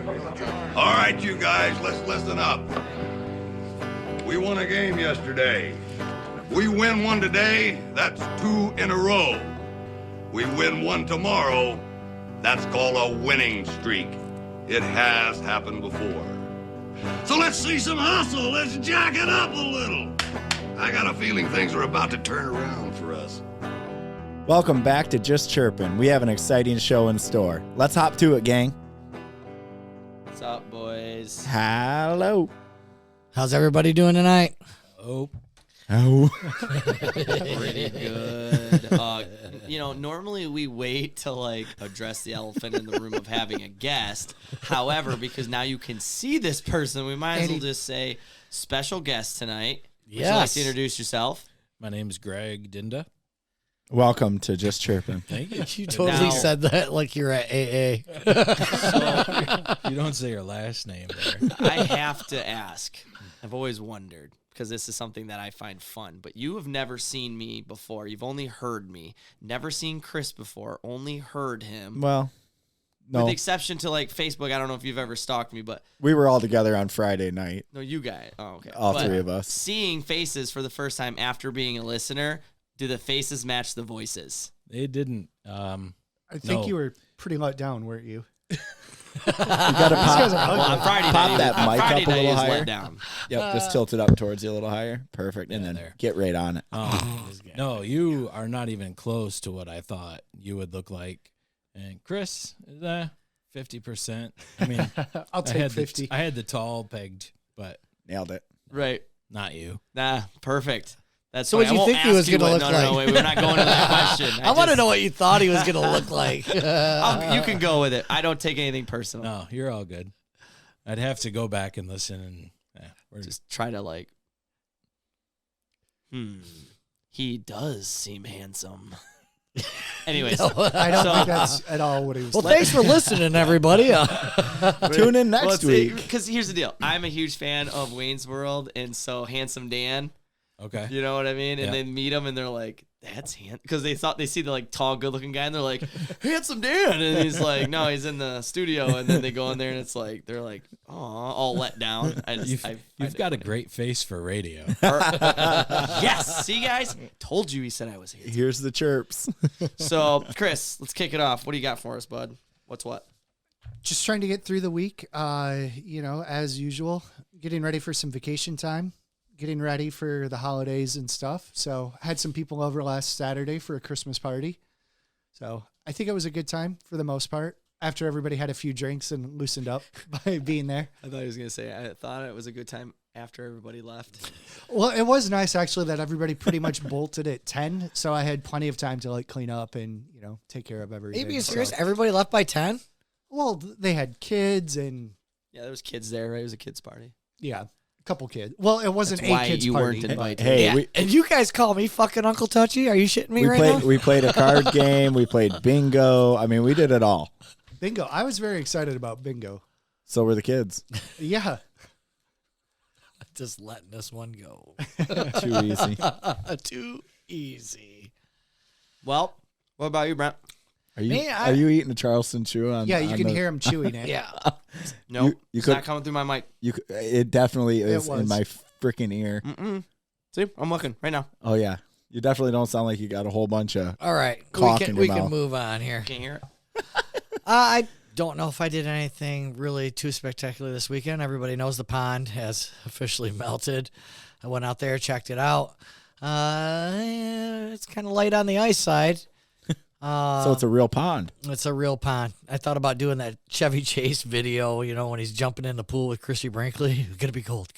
All right, you guys, let's listen up. We won a game yesterday. If we win one today, that's 2 in a row. We win one tomorrow, that's called a winning streak. It has happened before. So let's see some hustle. Let's jack it up a little. I got a feeling things are about to turn around for us. Welcome back to Just Chirpin'. We have an exciting show in store. Let's hop to it, gang. What's up, boys? Hello. How's everybody doing tonight? Oh. Pretty good. Normally we wait to address the elephant in the room of having a guest. However, because now you can see this person, we might as well just say special guest tonight. Would you like to introduce yourself? My name's Gregg Dinda. Welcome to Just Chirpin'. Thank you. You totally said that like you're at AA. So, you don't say your last name there. I have to ask. I've always wondered, because this is something that I find fun, but you have never seen me before. You've only heard me. Never seen Chris before. Only heard him. Well, no. With the exception to Facebook. I don't know if you've ever stalked me, but We were all together on Friday night. no, you guys. Oh, okay. All But three of us. Seeing faces for the first time after being a listener, do the faces match the voices? They didn't. I think you were pretty let down, weren't you? You got to On Friday pop night, that mic Friday up a night little is higher. let down. Yep, just tilt it up towards you a little higher. Perfect. And then there. get right on it. No, you are not even close to what I thought you would look like. And Chris is 50%. I mean, I'll take 50. I had the tall pegged, but Nailed it. Right. not you. Nah, perfect. That's So fine. what do I you won't think he ask was you gonna what- look No, like? wait, we're not going to that question. I want to know what you thought he was going to look like. You can go with it. I don't take anything personal. No, you're all good. I'd have to go back and listen and we're Just try to he does seem handsome. Anyways, I don't think that's at all what he was Well, saying. thanks for listening, everybody. Tune in next week. Because here's the deal. I'm a huge fan of Wayne's World, and so Handsome Dan, okay. you know what I mean? And Yeah. they meet him, and they're like, that's handsome. Because they thought they see the tall, good-looking guy, and they're like, Handsome Dan. And he's like, no, he's in the studio. And then they go in there, and it's like, they're like, aw, all let down. You've got a great face for radio. Yes. See, guys? Told you he said I was here. Here's the chirps. So, Chris, let's kick it off. What do you got for us, bud? What's what? Just trying to get through the week, as usual, getting ready for some vacation time, getting ready for the holidays and stuff. So I had some people over last Saturday for a Christmas party. So I think it was a good time for the most part after everybody had a few drinks and loosened up by being there. I thought he was going to say, I thought it was a good time after everybody left. Well, it was nice actually that everybody pretty much bolted at 10. So I had plenty of time to clean up and, take care of everything. Are you being serious? So- Everybody left by 10? Well, they had kids and Yeah, there was kids there, right? It was a kids' party. a couple kids. Well, it wasn't That's why a kids you party. weren't invited. Hey, Yeah. And you guys call me fucking Uncle Touchy? Are you shitting me right now? we played a card game. We played bingo. I mean, we did it all. Bingo. I was very excited about bingo. So were the kids. Yeah. Just letting this one go. Too easy. Too easy. Well, what about you, Brent? Are you Me, are you eating a Charleston chew on? Yeah, you on can the- hear him chewing it. Yeah. No, You it's could- not coming through my mic. It definitely is was. in my freaking ear. See, I'm looking right now. Oh yeah, you definitely don't sound like you got a whole bunch of. All right. Cock We in can, your we can mouth. move on here. Can't hear it. I don't know if I did anything really too spectacular this weekend. Everybody knows the pond has officially melted. I went out there, checked it out. It's kind of light on the ice side. So it's a real pond. It's a real pond. I thought about doing that Chevy Chase video, when he's jumping in the pool with Chrissy Brinkley. Gonna be cold.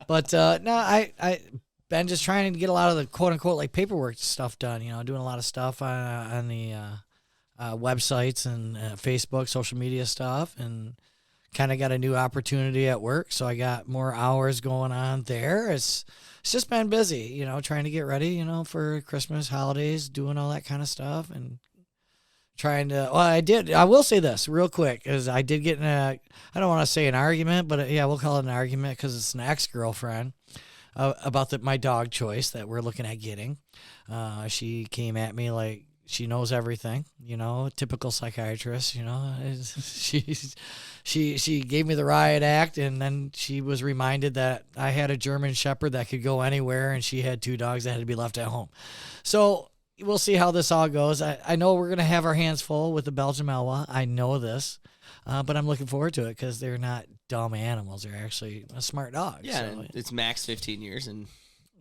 But no, I been just trying to get a lot of the quote unquote paperwork stuff done. Doing a lot of stuff on the websites and Facebook, social media stuff, and kind of got a new opportunity at work. So I got more hours going on there. It's just been busy, trying to get ready, for Christmas, holidays, doing all that kind of stuff, and trying to. Well, I will say this real quick, is I did get in I don't want to say an argument, but we'll call it an argument because it's an ex-girlfriend about my dog choice that we're looking at getting. She came at me she knows everything, typical psychiatrist, she gave me the riot act, and then she was reminded that I had a German Shepherd that could go anywhere, and she had 2 dogs that had to be left at home. So we'll see how this all goes. I know we're going to have our hands full with the Belgian Malinois. I know this, but I'm looking forward to it because they're not dumb animals. They're actually a smart dog. Yeah, so, and it's max 15 years, and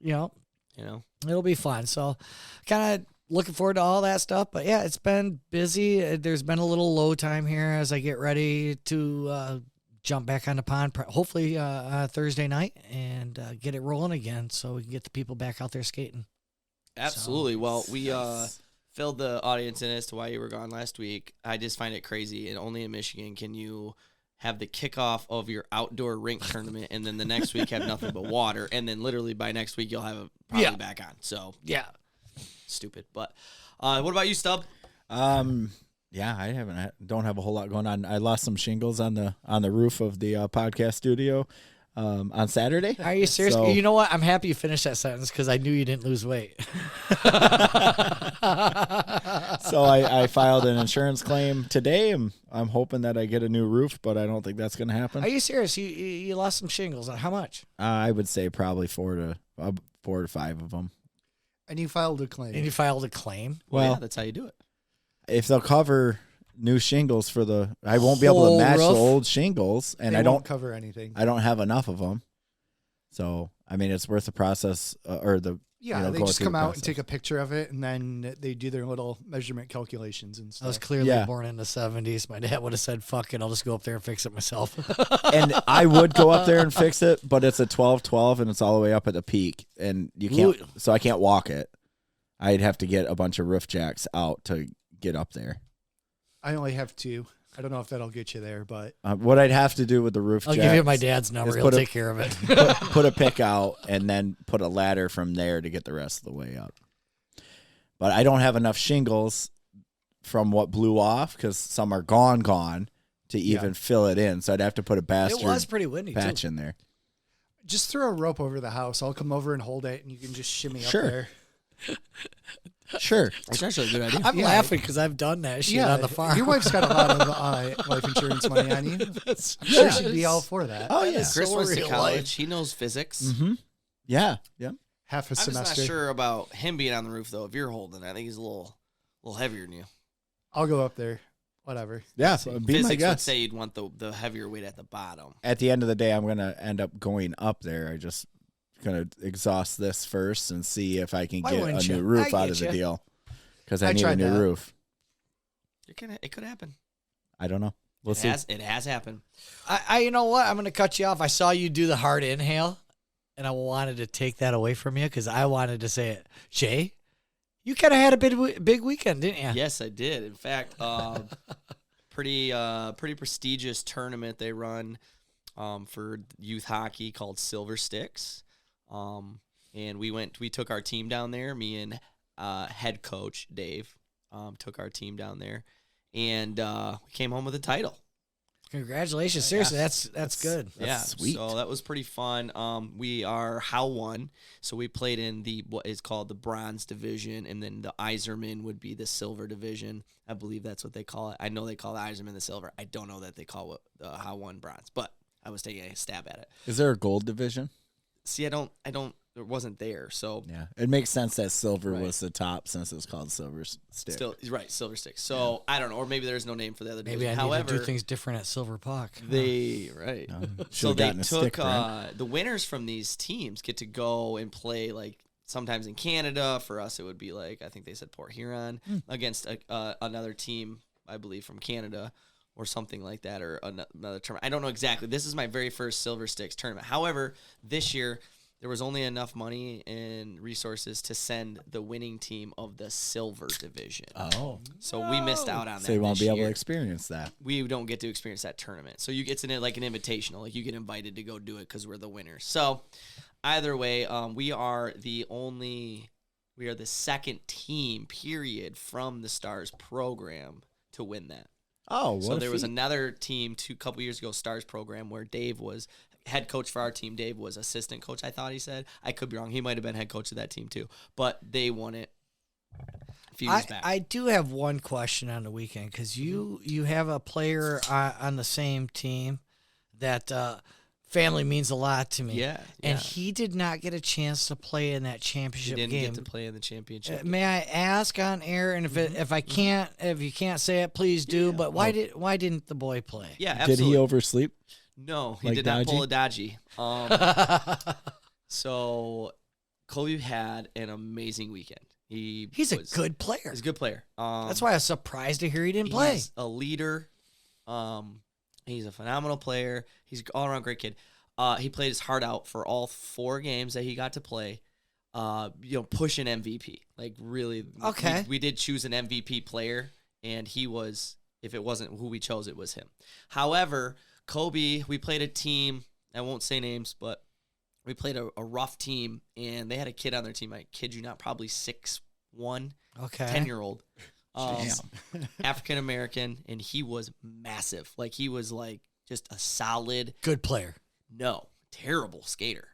it'll be fun. So kind of looking forward to all that stuff. But yeah, it's been busy. There's been a little low time here as I get ready to jump back on the pond, hopefully Thursday night, and get it rolling again so we can get the people back out there skating. Absolutely. Well, we filled the audience in as to why you were gone last week. I just find it crazy, and only in Michigan can you have the kickoff of your outdoor rink tournament, and then the next week have nothing but water, and then literally by next week you'll have it probably back on. So yeah, stupid. But what about you, Stub? Yeah, I don't have a whole lot going on. I lost some shingles on the roof of the podcast studio on Saturday. Are you serious? So, you know what? I'm happy you finished that sentence because I knew you didn't lose weight. So I filed an insurance claim today. I'm hoping that I get a new roof, but I don't think that's going to happen. Are you serious? You lost some shingles. How much? I would say probably 4 to 5 of them. And you filed a claim. And you filed a claim? Well, yeah, that's how you do it. If they'll cover new shingles I won't be able to match roof? the old shingles, and They I don't won't cover anything. I don't have enough of them. So I mean, it's worth the process Yeah, they just come out and take a picture of it, and then they do their little measurement calculations and stuff. I was clearly born in the 70s. My dad would have said, fuck it, I'll just go up there and fix it myself. And I would go up there and fix it, but it's a 12-12, and it's all the way up at the peak, and you can't. So I can't walk it. I'd have to get a bunch of roof jacks out to get up there. I only have 2. I don't know if that'll get you there, but What I'd have to do with the roof I'll jacks, give you my dad's number. He'll take care of it. put a pick out, and then put a ladder from there to get the rest of the way up. But I don't have enough shingles from what blew off because some are gone to even fill it in. So I'd have to put a bastard It was pretty windy, patch too. in there. just throw a rope over the house. I'll come over and hold it, and you can just shimmy up there. Sure. It's actually a good idea. I'm laughing because I've done that shit on the farm. Your wife's got a lot of life insurance money on you. I'm sure she'd be all for that. Oh, yeah. Chris went to real college. life. He knows physics. Mm-hmm. Yeah. Yeah. Half a I'm just semester. not sure about him being on the roof, though. If you're holding it, I think he's a little heavier than you. I'll go up there. Whatever. Yeah. So be my Physics would guest. say you'd want the heavier weight at the bottom. At the end of the day, I'm going to end up going up there. I just going to exhaust this first and see if I can Why get a wouldn't new you? roof I out get of the you. deal. Because I I need a tried new that. roof. It could happen. I don't know. We'll see. It has happened. I you know what? I'm going to cut you off. I saw you do the hard inhale, and I wanted to take that away from you because I wanted to say it. Jay, you kind of had a big weekend, didn't you? Yes, I did. In fact, pretty prestigious tournament they run for youth hockey called Silver Sticks. And we took our team down there. Me and head coach Dave took our team down there, and we came home with a title. Congratulations. Seriously, that's good. That's sweet. So that was pretty fun. We are I.XLII, so we played in what is called the bronze division, and then the I.XLII would be the silver division. I believe that's what they call it. I know they call the I.XLII the silver. I don't know that they call the I.XLII bronze, but I was taking a stab at it. Is there a gold division? See, I don't. It wasn't there, so Yeah. It makes sense that silver Right. was the top since it's called Silver Stick. still right, Silver Sticks. So I don't know, or maybe there's no name for the other Maybe division. I need However, to do things different at Silver Puck. they right. Should So have they gotten a stick, took Brent. the winners from these teams get to go and play like sometimes in Canada. For us, it would be like I think they said Port Huron against another team, I believe from Canada or something like that, or another tournament. I don't know exactly. This is my very first Silver Sticks tournament. However, this year there was only enough money and resources to send the winning team of the silver division. Oh. So we missed out on that. So you won't this be able year. to experience that. We don't get to experience that tournament. So it's like an invitational. Like you get invited to go do it because we're the winners. So either way, we are the second team, period, from the Stars program to win that. Oh, So there was another team a couple years ago, Stars program, where Dave was head coach for our team. Dave was assistant coach, I thought he said. I could be wrong. He might have been head coach of that team too. But they won it. few years back. I do have one question on the weekend because you have a player on the same team that family means a lot to me. Yeah, and he did not get a chance to play in that championship He didn't game. get to play in the championship. May I ask on air? And if you can't say it, please do. But why didn't the boy play? Yeah, absolutely. Did he oversleep? No, he Like did not Dodgy? pull a dodgy. So Kobe had an amazing weekend. He's a good player. He's a good player. That's why I was surprised to hear he didn't play. He's a leader. He's a phenomenal player. He's an all-around great kid. He played his heart out for all 4 games that he got to play. Pushing MVP. Like really. Okay. We did choose an MVP player, and he was. If it wasn't who we chose, it was him. However, Kobe, we played a team. I won't say names, but we played a rough team, and they had a kid on their team. I kid you not, probably 6'1", Okay. 10-year-old. African American, and he was massive. Like he was like just a solid, Good player. no, terrible skater.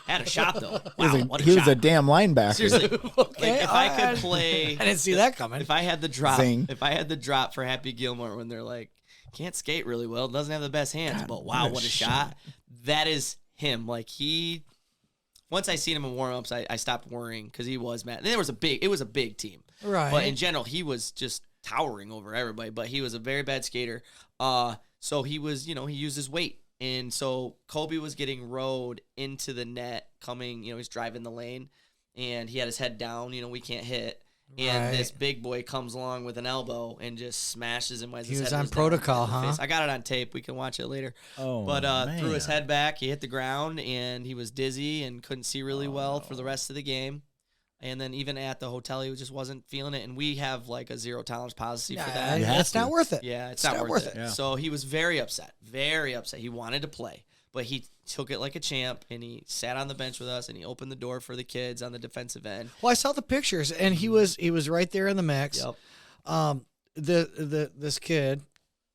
Had a shot though. Wow, what a he shot! was a damn linebacker. Seriously, Okay, like, if I could play, I didn't see that coming. if I had the drop, Zing. if I had the drop for Happy Gilmore when they're like, can't skate really well, doesn't have the best hands, but wow, what a shot! That is him. Like he. Once I seen him in warm-ups, I stopped worrying because he was mad. It was a big team. Right. But in general, he was just towering over everybody. But he was a very bad skater. So he was, he used his weight. And so Kobe was getting rode into the net coming, he's driving the lane. And he had his head down, we can't hit. And Right. this big boy comes along with an elbow and just smashes him. As He his was head on down protocol, in the huh? face. I got it on tape. We can watch it later. Oh, But man. threw his head back. He hit the ground, and he was dizzy and couldn't see really well for the rest of the game. And then even at the hotel, he just wasn't feeling it. And we have like a 0 tolerance policy for that. You have It's not to. worth it. Yeah, it's It's not worth it. Yeah. So he was very upset, very upset. He wanted to play, but he took it like a champ, and he sat on the bench with us, and he opened the door for the kids on the defensive end. Well, I saw the pictures, and he was right there in the mix. Yep. This kid,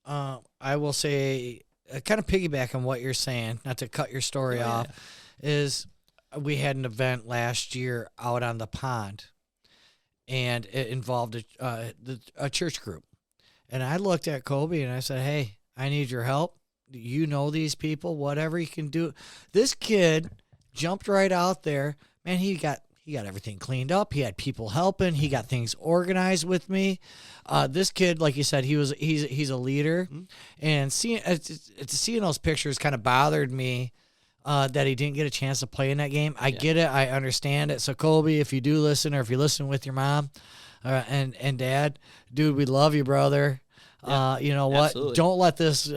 I will say, kind of piggyback on what you're saying, not to cut your story off, is we had an event last year out on the pond, and it involved a church group. And I looked at Kobe and I said, "Hey, I need your help. You know these people, whatever you can do." This kid jumped right out there. Man, he got everything cleaned up. He had people helping. He got things organized with me. This kid, like you said, he's a leader. And seeing those pictures kind of bothered me that he didn't get a chance to play in that game. I get it. I understand it. So Kobe, if you do listen, or if you listen with your mom and dad, dude, we love you, brother. You know what? absolutely. Don't let this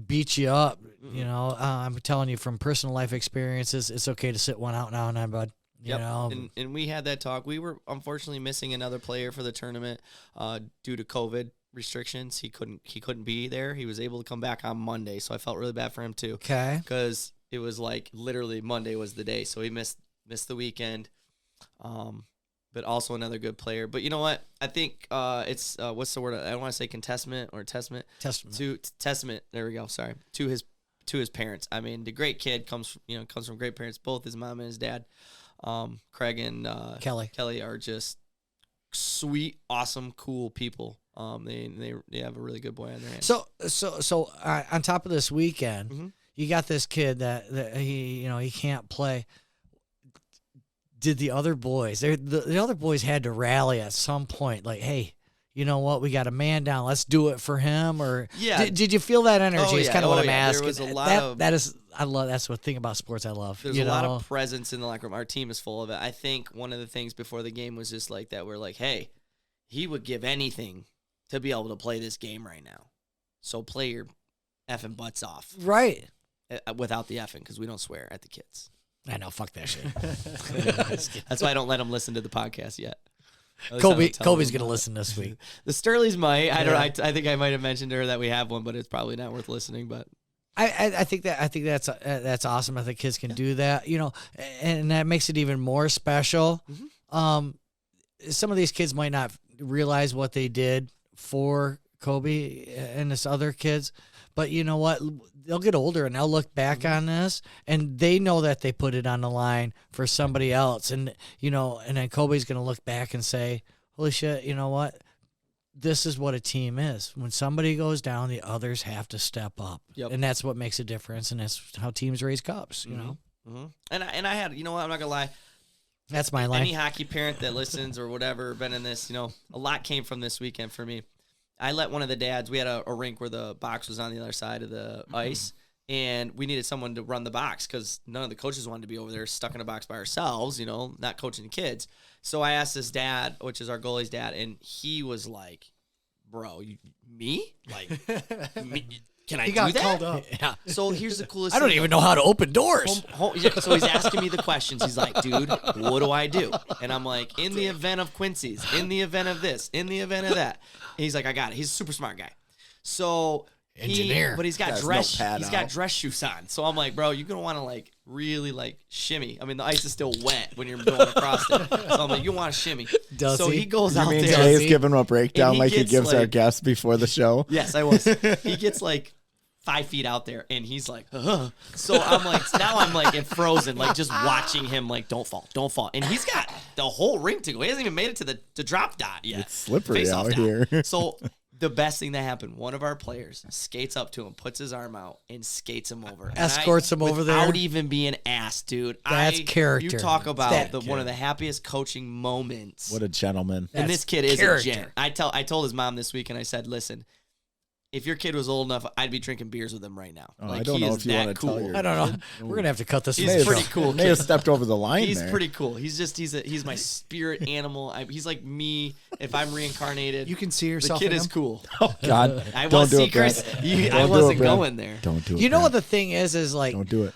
beat you up. I'm telling you from personal life experiences, it's okay to sit one out now and then, bud. You know, and we had that talk. We were unfortunately missing another player for the tournament due to COVID restrictions. He couldn't be there. He was able to come back on Monday, so I felt really bad for him too. okay. Because it was like literally Monday was the day, so he missed the weekend. But also another good player. But you know what? I think it's what's the word? I don't want to say contestment or testament. Testament. There we go. Sorry. To his parents. I mean, the great kid comes from great parents. Both his mom and his dad, Craig and Kelly are just sweet, awesome, cool people. They have a really good boy on their hands. So on top of this weekend, you got this kid that he can't play. Did the other boys? The other boys had to rally at some point. Like, hey, you know what? We got a man down. Let's do it for him. Or did you feel that energy? It's kind of what I'm asking. There was a lot I love. That's what thing about sports I love. There's a lot of presence in the locker room. Our team is full of it. I think one of the things before the game was just like that. We're like, hey, he would give anything to be able to play this game right now. So play your effing butts off. Right. Without the effing, because we don't swear at the kids. I know. Fuck that shit. That's why I don't let them listen to the podcast yet. Kobe's gonna listen this week. The Sterleys might. I think I might have mentioned to her that we have one, but it's probably not worth listening. But I think that's awesome. I think kids can do that, and that makes it even more special. Some of these kids might not realize what they did for Kobe and this other kids, but you know what? They'll get older and they'll look back on this, and they know that they put it on the line for somebody else, and and then Kobe's gonna look back and say, holy shit, you know what? This is what a team is. When somebody goes down, the others have to step up. Yep. And that's what makes a difference, and that's how teams raise cups, you know? Mm-hmm. And I had, you know what, I'm not going to lie. That's my line. Any hockey parent that listens or whatever, been in this, you know, a lot came from this weekend for me. I let one of the dads, we had a rink where the box was on the other side of the ice, and we needed someone to run the box because none of the coaches wanted to be over there stuck in a box by ourselves, you know, not coaching the kids. So I asked this dad, which is our goalie's dad, and he was like, bro, me? Like, me? Can I He do got that? called up. Yeah. So here's the coolest I don't thing. even know how to open doors. Yeah, so he's asking me the questions. He's like, dude, what do I do? And I'm like, in the event of Quincy's, in the event of this, in the event of that. And he's like, I got it. He's a super smart guy. So Engineer. but he's got Got his dress. notepad He's got out. dress shoes on. So I'm like, bro, you're gonna want to like really like shimmy. I mean, the ice is still wet when you're going across it. So I'm like, you want to shimmy. Does so he? he goes You out mean there. Jay's giving him a breakdown And he like he gets, gives our like- guests before the show? Yes, I was. He gets like 5 feet out there, and he's like, ugh. So I'm like, now I'm like frozen, like just watching him, like, don't fall. And he's got the whole rink to go. He hasn't even made it to the drop dot yet. It's slippery Face-off out dot. here. So the best thing that happened, one of our players skates up to him, puts his arm out, and skates him over. And Escorts him over there. without even being asked, dude. That's character. You talk about That's one of the happiest coaching moments. What a gentleman. And this kid is character. a gent. I told his mom this week, and I said, listen, if your kid was old enough, I'd be drinking beers with him right now. Oh, like, I don't he know is if you that want to cool. tell your I don't know. We're going to have to cut this. He's from the pretty show. cool. May have kid. stepped over the line He's there. pretty cool. He's my spirit animal. He's like me if I'm reincarnated. You can see the yourself kid in is him. cool. Oh, God. I Don't was do it, Brent. secrets. Don't I do it, wasn't Brent. going there. Don't do it. You know what Brent. the thing is like Don't do it.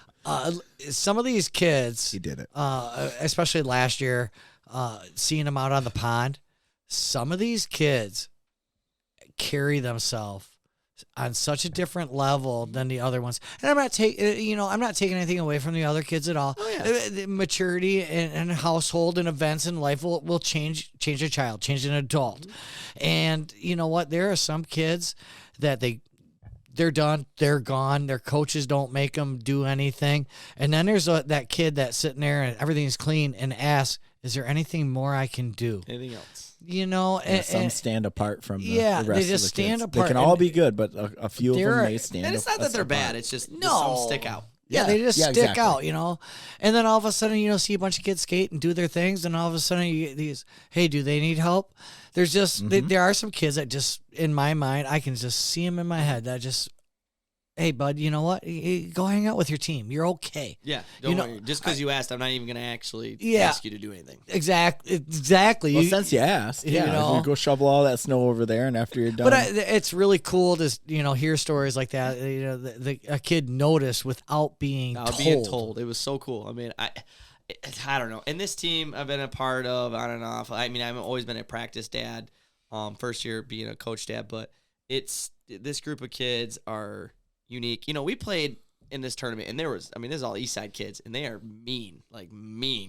some of these kids, He did it. especially last year, seeing them out on the pond, some of these kids carry themselves on such a different level than the other ones. And I'm not taking anything away from the other kids at all. The maturity and household and events in life will change a child, change an adult. And you know what? There are some kids that they're done, they're gone, their coaches don't make them do anything. And then there's that kid that's sitting there and everything's clean and asks, is there anything more I can do? Anything else? You know, Yeah, and, some stand apart from the, yeah, the they rest just of the stand kids. apart, They can all and be good, but a few of there them are- may stand And it's not that they're apart. bad. It's just No. some stick out. yeah, they just Yeah, stick exactly. out, you know. And then all of a sudden, see a bunch of kids skate and do their things, and all of a sudden you get these, hey, do they need help? There's just there are some kids that just, in my mind, I can just see them in my head that just, hey, bud, you know what? Go hang out with your team. You're okay. Yeah, don't You know, worry. Just because you asked, I'm not even going to actually Yeah. ask you to do anything. Exactly. Well, since you asked, you yeah, know. you go shovel all that snow over there, and after you're done, But it's really cool to hear stories like that. You know, a kid noticed without being Without told. being told. It was so cool. I mean, I don't know. And this team I've been a part of on and off. I mean, I've always been a practice dad. First year being a coach dad, but this group of kids are unique. You know, we played in this tournament, and this is all East Side kids, and they are mean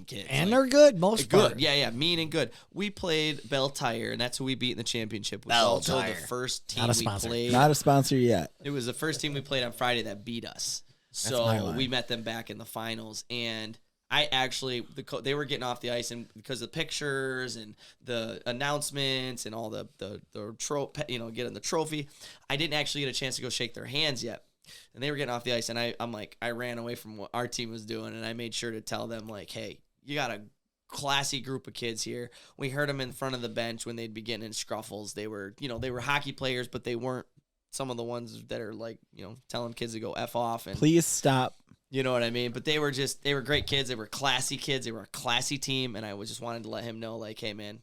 kids. And Like, they're good, most good. part. Yeah, mean and good. We played Bell Tire, and that's who we beat in the championship. Which was Bell also Tire. the first team Not a we sponsor. played. not a sponsor yet. It was the first team we played on Friday that beat us. my So line. we met them back in the finals, and they were getting off the ice, and because of the pictures and the announcements and all the getting the trophy, I didn't actually get a chance to go shake their hands yet. And they were getting off the ice, and I ran away from what our team was doing, and I made sure to tell them, like, hey, you got a classy group of kids here. We heard them in front of the bench when they'd be getting in scruffles. They were hockey players, but they weren't some of the ones that are like, telling kids to go F off. And Please stop. you know what I mean? But they were great kids. They were classy kids. They were a classy team. And I just wanted to let him know, like, hey, man,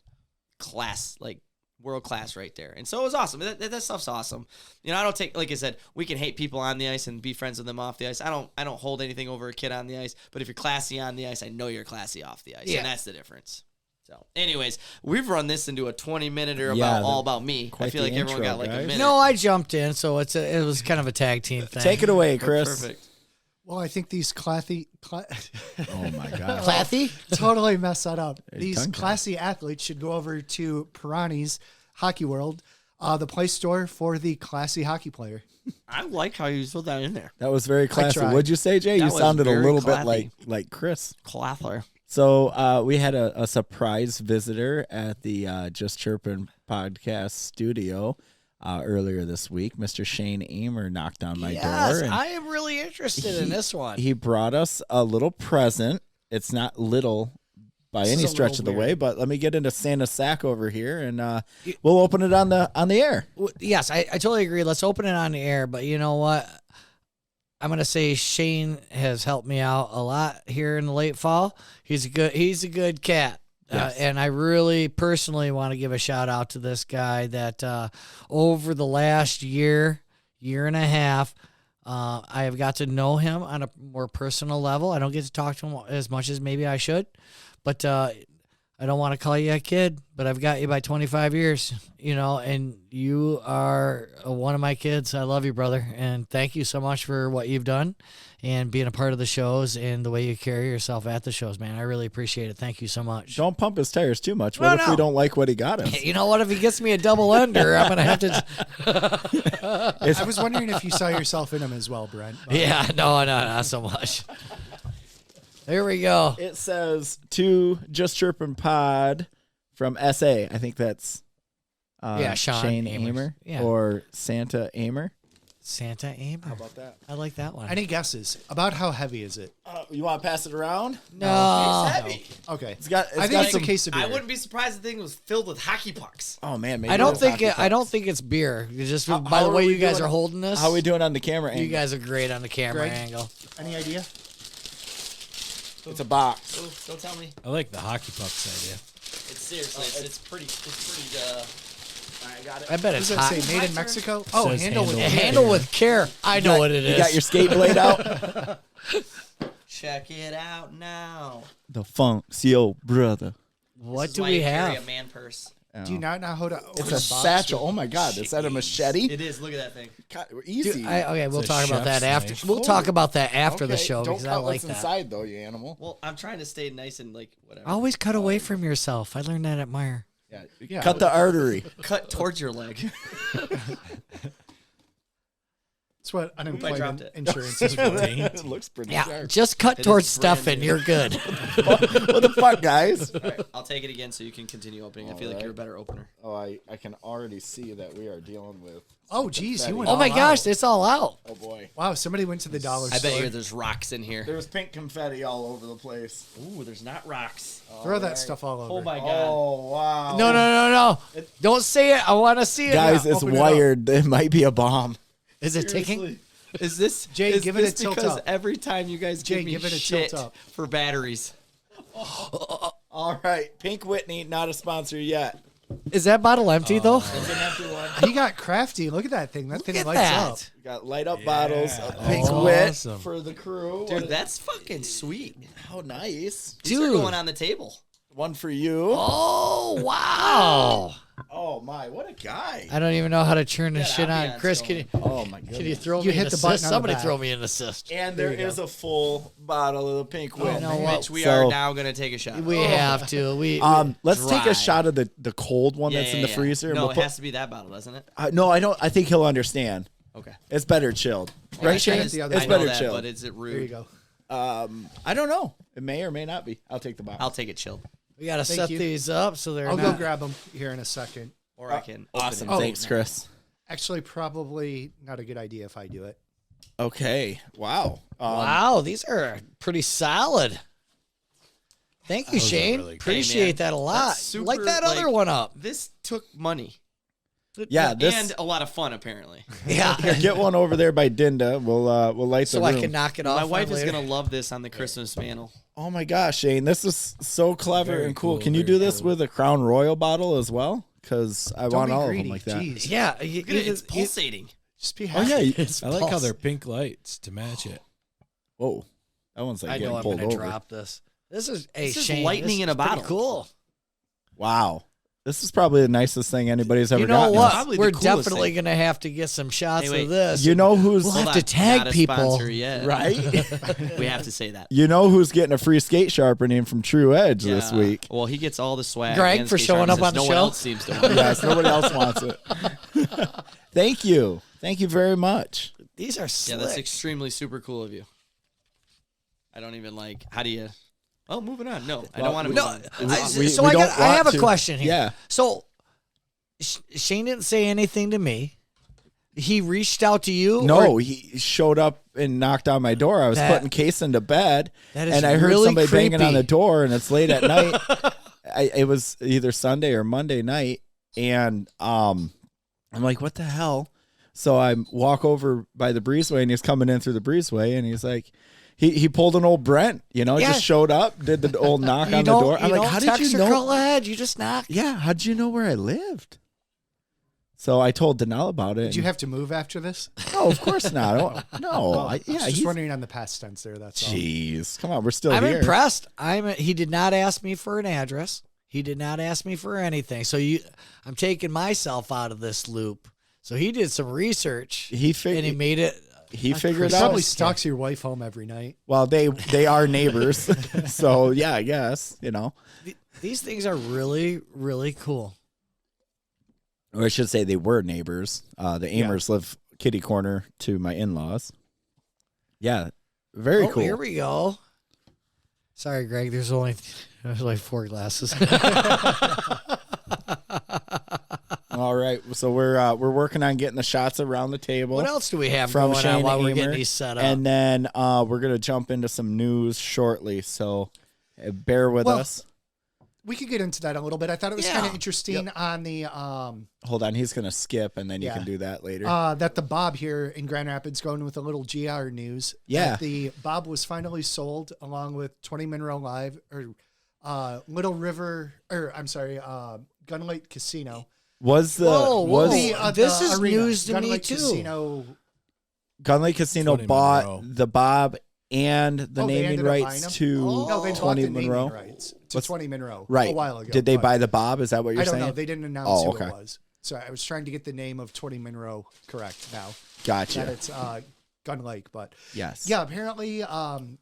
class, like, world class right there. And so it was awesome. That stuff's awesome. I don't take, like I said, we can hate people on the ice and be friends with them off the ice. I don't hold anything over a kid on the ice. But if you're classy on the ice, I know you're classy off the ice. Yeah. And that's the difference. So, anyways, we've run this into a 20-minute Yeah, all about me. I quite feel the like everyone intro, got like a guys. minute. No, I jumped in, so it was kind of a tag team thing. Take it away, Chris. Perfect. Well, I think these classy, Oh my God. Clathy? totally mess that up. Hey, These tongue-tied. classy athletes should go over to Pirani's Hockey World, the play store for the classy hockey player. I like how you threw that in there. That was very classy. tried. What'd you say, Jay? That You was sounded a very little classy. bit like Chris. Clathler. So we had a surprise visitor at the Just Chirpin podcast studio earlier this week. Mr. Shane Amer knocked on my door. And I am really interested in this one. he brought us a little present. It's not little by This any is a stretch of little the way, weird. but let me get into Santa's sack over here, and we'll open it on the air. Yes, I totally agree. Let's open it on the air. But you know what? I'm gonna say Shane has helped me out a lot here in the late fall. He's a good cat. Yes. And I really personally want to give a shout out to this guy that over the last year and a half, I have got to know him on a more personal level. I don't get to talk to him as much as maybe I should, but I don't want to call you a kid, but I've got you by 25 years, and you are one of my kids. I love you, brother. And thank you so much for what you've done and being a part of the shows and the way you carry yourself at the shows, man. I really appreciate it. Thank you so much. Don't pump his tires too much. What if we don't like what he got us? You know what? If he gets me a double ender, I'm going to have to. I was wondering if you saw yourself in him as well, Brent. but- Yeah, no, not so much. There we go. It says to Just Chirpin Pod from SA. I think that's Sean Shane Amers. Amer Yeah. or Santa Amer. Santa Amer. How about that? I like that one. Any guesses about how heavy is it? You want to pass it around? No. heavy. Okay, It's got I think it's a case of beer. I wouldn't be surprised if the thing was filled with hockey pucks. Oh man, maybe I don't it's think hockey it, I don't pucks. think it's beer. Just How by the are way we you guys doing are on- holding this. How are we doing on the camera angle? You guys are great on the camera Greg? angle. Any idea? It's a box. Oh, don't tell me. I like the hockey pucks idea. It's seriously, it's pretty. I got it. I bet What it's does that hot. say? Made in turn. Mexico? Oh, Says handle with handle care. Handle with care. I know what it is. You got your skate blade out. Check it out now. The Funk's brother. What This is do why we you carry have? a man purse. Do you not know how to open It's a a box satchel. with- Oh my God! Is that a machete? It is. Look at that thing. God, Dude, easy. okay, we'll It's a talk about that chef's after. knife. We'll talk about that after the Okay, show don't because I cut like what's that. inside though, you animal. Well, I'm trying to stay nice and like whatever. Always cut away from yourself. I learned that at Meyer. Yeah. Cut the artery. Cut towards your leg. That's what dropped unemployment it. insurance is for. It looks pretty Yeah, sharp. just cut It towards is brand Stephan. new. You're good. What the fuck, guys? All right, I'll take it again so you can continue opening. I feel like Alright. you're a better opener. Oh, I can already see that we are dealing with. Oh, geez, you went Oh my all gosh, out. it's all out. Oh boy. Wow, somebody went to the dollar I store. bet you there's rocks in here. There's pink confetti all over the place. Ooh, there's not rocks. Throw that stuff all over. Oh my god. Oh wow. No. Don't say it. I want to see it. Guys, now. it's Open it wired. It might be a bomb. Is it ticking? Is this Jay, is give it this a tilt because up. every time you guys Jay, give me give it a shit tilt up. for batteries? All right, Pink Whitney, not a sponsor yet. Is that bottle empty though? It's an empty one. He got crafty. Look at that thing. That thing at lights that. up. We got light up bottles of Oh, Pink awesome. Wit for the crew. Dude, that's fucking sweet. How nice. These are Dude. going on the table. One for you. Oh wow! Oh my, what a guy. I don't even know how to turn this Got shit on. ambiance Chris, going. Oh my can you goodness. throw You me hit an the button assist? on the Somebody back. throw me an assist. And there is a full bottle of the Pink Wit. You know what? Mitch, we So- are now going to take a shot. We have to. Let's take dry. a shot of the cold one that's in the freezer. and No, we'll it put- has to be that bottle, doesn't it? no, I don't. I think he'll understand. Okay. It's better chilled, I right, Shane? kinda- It's the other I know better that, chilled. but is it rude? There you go. I don't know. It may or may not be. I'll take the bottle. I'll take it chilled. We got to Thank set you. these up so they're I'll not. go grab them here in a second. Or I can open Awesome. it. Thanks, Chris. Actually, probably not a good idea if I do it. Okay. Wow. Wow, these are pretty solid. Thank you, Those are Shane. really good. Appreciate Hey, man, that a lot. that's super, Light that other like- one up. This took money. Yeah. This. And a lot of fun, apparently. Yeah. Here, get one over there by Dinda. We'll light so the I room. can knock it off. My wife is later. going to love this on the Christmas mantle. Oh my gosh, Shane, this is so clever Very and cool. cool, Can you very do this cool. with a Crown Royal bottle as well? Because I Don't want be all greedy. of them like that. Jeez. Yeah. Look at it. It's pulsating. Just be Oh happy. yeah. It's I like how pulse. they're pink lights to match it. Whoa, that one's like I know getting I'm pulled going to over. drop this. This is hey, This is Shane, lightning this in a is pretty bottle. Cool. Wow, this is probably the nicest thing anybody's ever You know gotten. what? Probably the We're coolest definitely thing. going to have to get some shots Hey, wait. of this. You know who's We'll Hold have to on. tag Not a people. sponsor yet. right? We have to say that. You know who's getting a free skate sharpening from True Edge this Yeah. week? Well, he gets all the swag. Greg, and for skate showing sharpness. up on the no show. one else seems to want it. Yes, nobody else wants it. Thank you very much. These are Yeah, slick. that's extremely super cool of you. I don't even like. How do you? Oh, moving on. No, I don't want to move No, on. I have a question here. Yeah. So Shane didn't say anything to me. He reached out to you? No, or- he showed up and knocked on my door. I was That- putting Case into bed, That is and I heard really somebody banging on creepy. the door, and it's late at night. It was either Sunday or Monday night, and I'm like, what the hell? So I walk over by the breezeway, and he's coming in through the breezeway, and he's like, he pulled an old Brent, Yeah. just showed up, did the old knock You on the don't- door. I'm you like, don't how did text you or know? call ahead. You just knock. Yeah, how did you know where I lived? So I told Danelle about it. Did you have to move after this? No, of course not. Yeah, Just he's. wondering on the past tense there. That's all. Jeez, come on, we're still I'm here. impressed. He did not ask me for an address. He did not ask me for anything. So I'm taking myself out of this loop. So he did some research. He and figured. he made it. He figured He out. probably stalks your wife home every night. Well, they are neighbors, so yeah, I guess These things are really, really cool. Or I should say they were neighbors. The Amers live kitty corner to my in-laws. Yeah, very cool. Here we go. Sorry, Greg. There's only 4 glasses. All right, so we're working on getting the shots around the table. What else do we have from going Shane on while we're Amer, getting these set up? And then we're gonna jump into some news shortly. So bear with us. We could get into that a little bit. I thought it was kind Yeah. of interesting on the Hold on, he's gonna skip, and then you Yeah. can do that later. that the Bob here in Grand Rapids going with a little GR news. Yeah. That the Bob was finally sold along with 20 Monroe Live or Little River or I'm sorry, Gun Lake Casino. Was the Whoa, whoa. was This the is arena, news to Gun me, Lake too. Casino. Gun Lake Casino 20 bought Monroe. the Bob and the Oh, they naming ended up buying rights them? to No, they bought 20 the naming Monroe. rights to What's- 20 Monroe Right. a while ago. Did they but buy the Bob? Is that what you're I don't saying? know. They didn't announce Oh, who okay. it was. So I was trying to get the name of 20 Monroe correct now. That Gotcha. it's Gun Lake, but Yes. yeah, apparently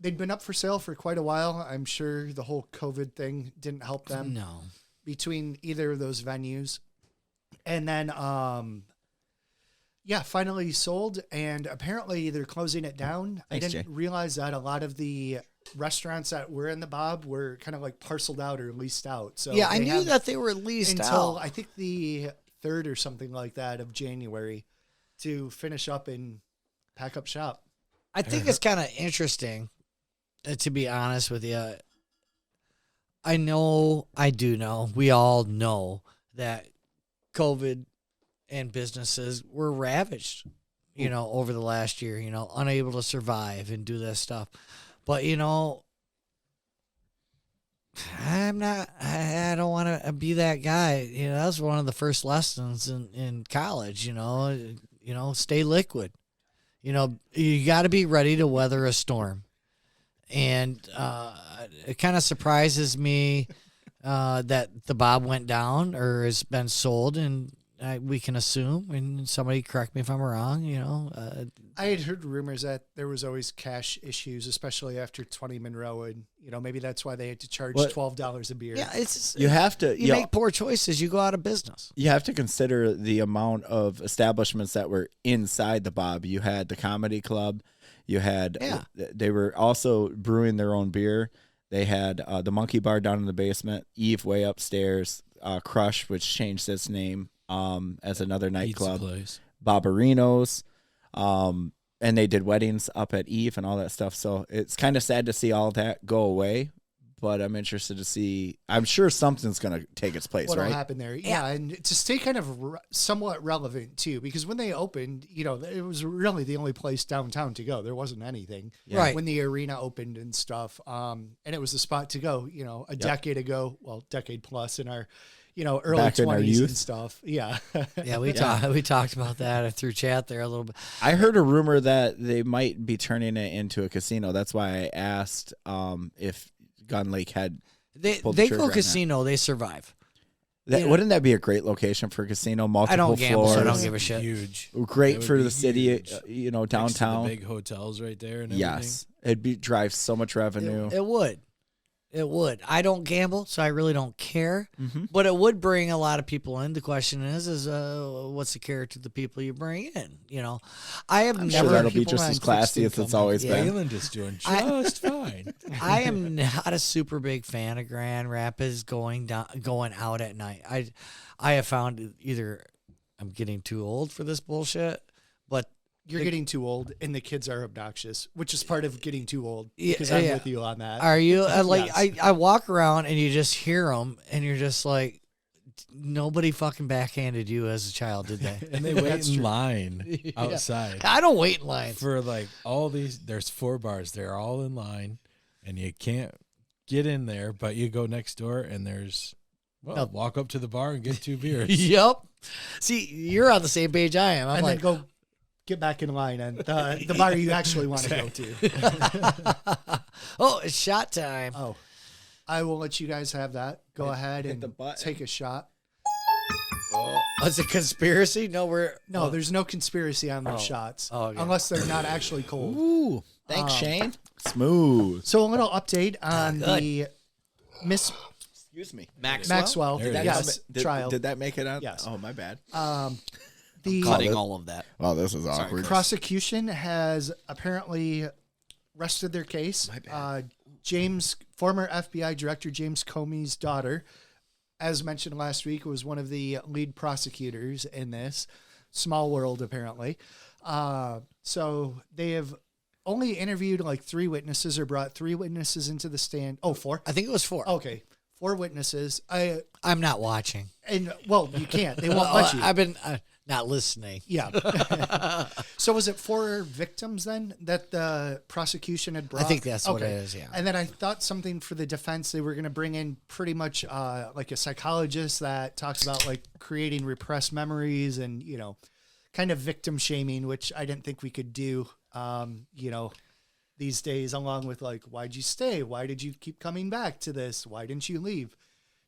they'd been up for sale for quite a while. I'm sure the whole COVID thing didn't help them No. between either of those venues. And then, finally sold. And apparently they're closing it down. Thanks, I didn't realize that a lot of the restaurants that were in the Bob were kind of like parceled out or leased out. So Yeah, I they knew have that they were leased until out. I think the 3rd or something like that of January to finish up and pack up shop. I think it's kind of interesting, to be honest with you. I do know, we all know that COVID and businesses were ravaged, over the last year, unable to survive and do this stuff. But, I don't want to be that guy. That was one of the first lessons in college, stay liquid. You got to be ready to weather a storm. And it kind of surprises me that the Bob went down or has been sold, and we can assume, and somebody correct me if I'm wrong, I had heard rumors that there was always cash issues, especially after 20 Monroe, and maybe that's why they had to charge What? $12 a beer. yeah, it's You have to. you make poor choices, you go out of business. You have to consider the amount of establishments that were inside the Bob. You had the comedy club. You had. Yeah. They were also brewing their own beer. They had the Monkey Bar down in the basement. Eve way upstairs. Crush, which changed its name as another Pizza nightclub. place. Barbarinos. And they did weddings up at Eve and all that stuff. So it's kind of sad to see all that go away. But I'm interested to see. I'm sure something's going to take its place, What'll right? happen there? Yeah, and to stay kind of somewhat relevant too, because when they opened, it was really the only place downtown to go. There wasn't anything. Yeah. Right. When the arena opened and stuff, and it was the spot to go. A decade ago, decade plus in our, early Back in our 20s youth. and stuff. Yeah. Yeah, we talked about that through chat there a little bit. I heard a rumor that they might be turning it into a casino. That's why I asked if Gun Lake had. They Pulled the trigger go on that. casino, they survive. That, Yeah. Wouldn't that be a great location for a casino? Multiple I don't gamble, floors. so I don't give a shit. Huge. Great That for would the be city, huge. downtown. Next to the big hotels right there and everything. Yes, it'd be drive so much revenue. It would. It would. I don't gamble, so I really don't care. But it would bring a lot of people in. The question is what's the character of the people you bring in? You know, I have I'm never. sure that'll be people just on as classy as fixed it's always been. Galen is doing just fine. I am not a super big fan of Grand Rapids going out at night. I have found either I'm getting too old for this bullshit, but You're getting too old, and the kids are obnoxious, which is part of getting too old. Yeah, Because I'm yeah. with you on that. are you Yes. I walk around and you just hear them and you're just like, nobody fucking backhanded you as a child, did they? And they wait That's in true. line outside I don't wait in line. for like all these. There's 4 bars. They're all in line, and you can't get in there. But you go next door, and there's walk up to the bar and get 2 beers. Yep. See, you're on the same page I am. I'm and like, then go get back in line and the bar you actually want to go to. oh, it's shot time. Oh, I will let you guys have that. Go ahead hit and the button. take a shot. Oh, it's a conspiracy? No, No, there's no conspiracy on those shots. Oh, okay. Unless they're not actually cold. Ooh, thanks, Shane. Smooth. So a little update on good. the Miss Excuse me. Maxwell. There it is. Yes, trial. Did that make it up? Yes. Oh, my bad. The Cutting all of that. Oh, this is awkward. prosecution has apparently rested their case. Former FBI Director James Comey's daughter, as mentioned last week, was one of the lead prosecutors in this. Small world, apparently. So they have only interviewed like 3 witnesses or brought 3 witnesses into the stand. Oh, 4? I think it was 4. Okay. 4 witnesses. I'm not watching. Well, you can't. They won't let you. I've been not listening. Yeah. So was it 4 victims then that the prosecution had brought? I think that's what it is, yeah. And then I thought something for the defense, they were going to bring in pretty much like a psychologist that talks about like creating repressed memories and, you know, kind of victim shaming, which I didn't think we could do, you know, these days, along with like, why'd you stay? Why did you keep coming back to this? Why didn't you leave?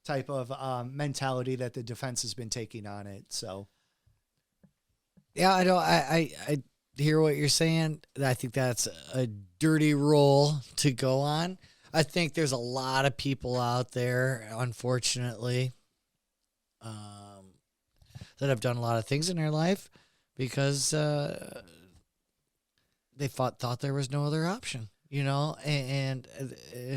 Type of mentality that the defense has been taking on it. So. Yeah, I know. I hear what you're saying. I think that's a dirty role to go on. I think there's a lot of people out there, unfortunately, that have done a lot of things in their life because they thought there was no other option, you know, and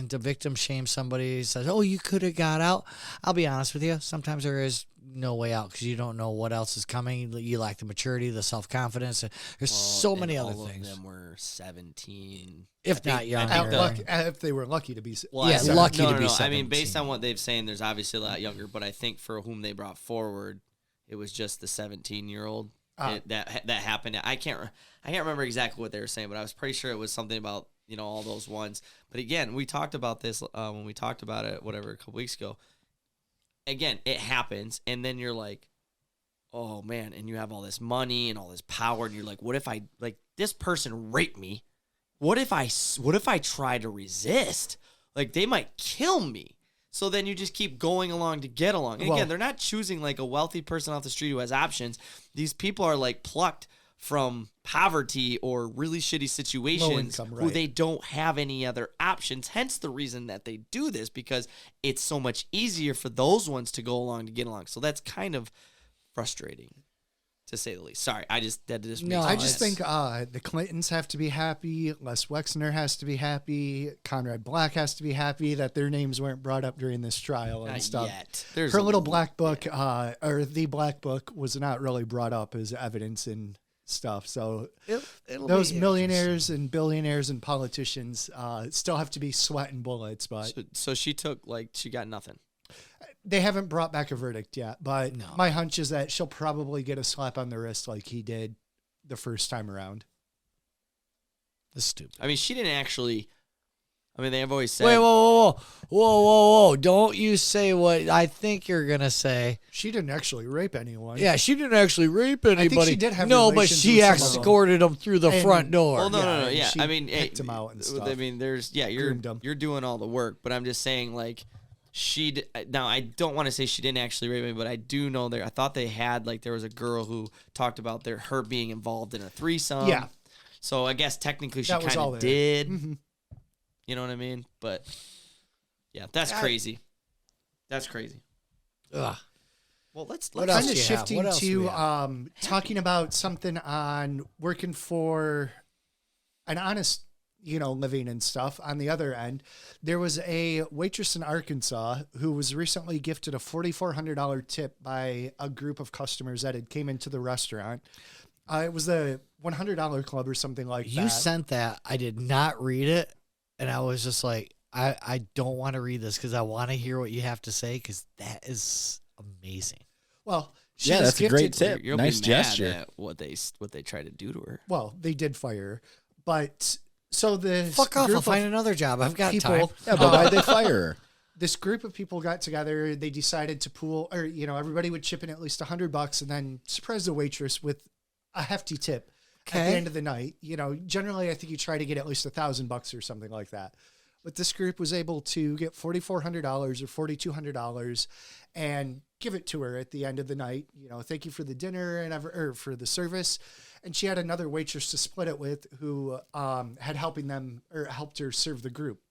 to victim shame somebody who says, oh, you could have got out. I'll be honest with you. Sometimes there is no way out because you don't know what else is coming. You lack the maturity, the self-confidence. There's so many other things. All of them were 17. If not younger. If they were lucky to be. Well, Yeah, I- lucky no, to no, be no. I 17. mean, based on what they've saying, there's obviously a lot younger, but I think for whom they brought forward, it was just the 17-year-old that happened. I can't remember exactly what they were saying, but I was pretty sure it was something about, you know, all those ones. But again, we talked about this when we talked about it, whatever, a couple weeks ago. Again, it happens, and then you're like, oh man, and you have all this money and all this power, and you're like, what if I, like, this person raped me? What if I try to resist? Like, they might kill me. So then you just keep going along to get along. And again, they're not choosing like a wealthy person off the street who has options. These people are like plucked from poverty or really shitty situations income, who right. they don't have any other options. Hence the reason that they do this, because it's so much easier for those ones to go along to get along. So that's kind of frustrating, to say the least. Sorry, I just think the Clintons have to be happy. Les Wexner has to be happy. Conrad Black has to be happy that their names weren't brought up during this trial and Not stuff. yet. There's Her a little black book, or the black book, was not really brought up as evidence and stuff. So It'll those be millionaires and billionaires and politicians still have to be sweating bullets, but So she got nothing. they haven't brought back a verdict yet. But No. my hunch is that she'll probably get a slap on the wrist like he did the first time around. That's stupid. I mean, she didn't actually. I mean, they have always said. Wait, whoa! Don't you say what I think you're gonna say. She didn't actually rape anyone. Yeah, she didn't actually rape anybody. think she did have no, but relations she with some of them. escorted them through the And- front door. Well, no. and Yeah, she I mean, picked him out and stuff. I mean, Groomed 'em. you're doing all the work, but I'm just saying, like, now I don't want to say she didn't actually rape me, but I do know I thought they had, like, there was a girl who talked about her being involved in a threesome. Yeah. So I guess technically she That was kind all of there. did. Mhm. You know what I mean? But Yeah, that's crazy. That's crazy. Ugh. Well, let's What Kind else of do you have? shifting What else do we to have? talking about something on working for an honest, living and stuff. On the other end, there was a waitress in Arkansas who was recently gifted a $4,400 tip by a group of customers that had came into the restaurant. It was the $100 club or something like that. You sent that. I did not read it, and I was just like, I don't want to read this because I want to hear what you have to say because that is amazing. Well, she Yeah, was that's a great gifted- tip. You'll Nice be mad gesture. at what they try to do to her. Well, they did fire her, but so the Fuck off! group I'll of find another job. I've got time. people. Yeah, but why'd they fire her? This group of people got together. They decided to pool, or everybody would chip in at least $100, and then surprise the waitress with a hefty tip at the Okay. end of the night. Generally, I think you try to get at least $1,000 or something like that. But this group was able to get $4,400 or $4,200 and give it to her at the end of the night. Thank you for the dinner or for the service. And she had another waitress to split it with who had helped her serve the group.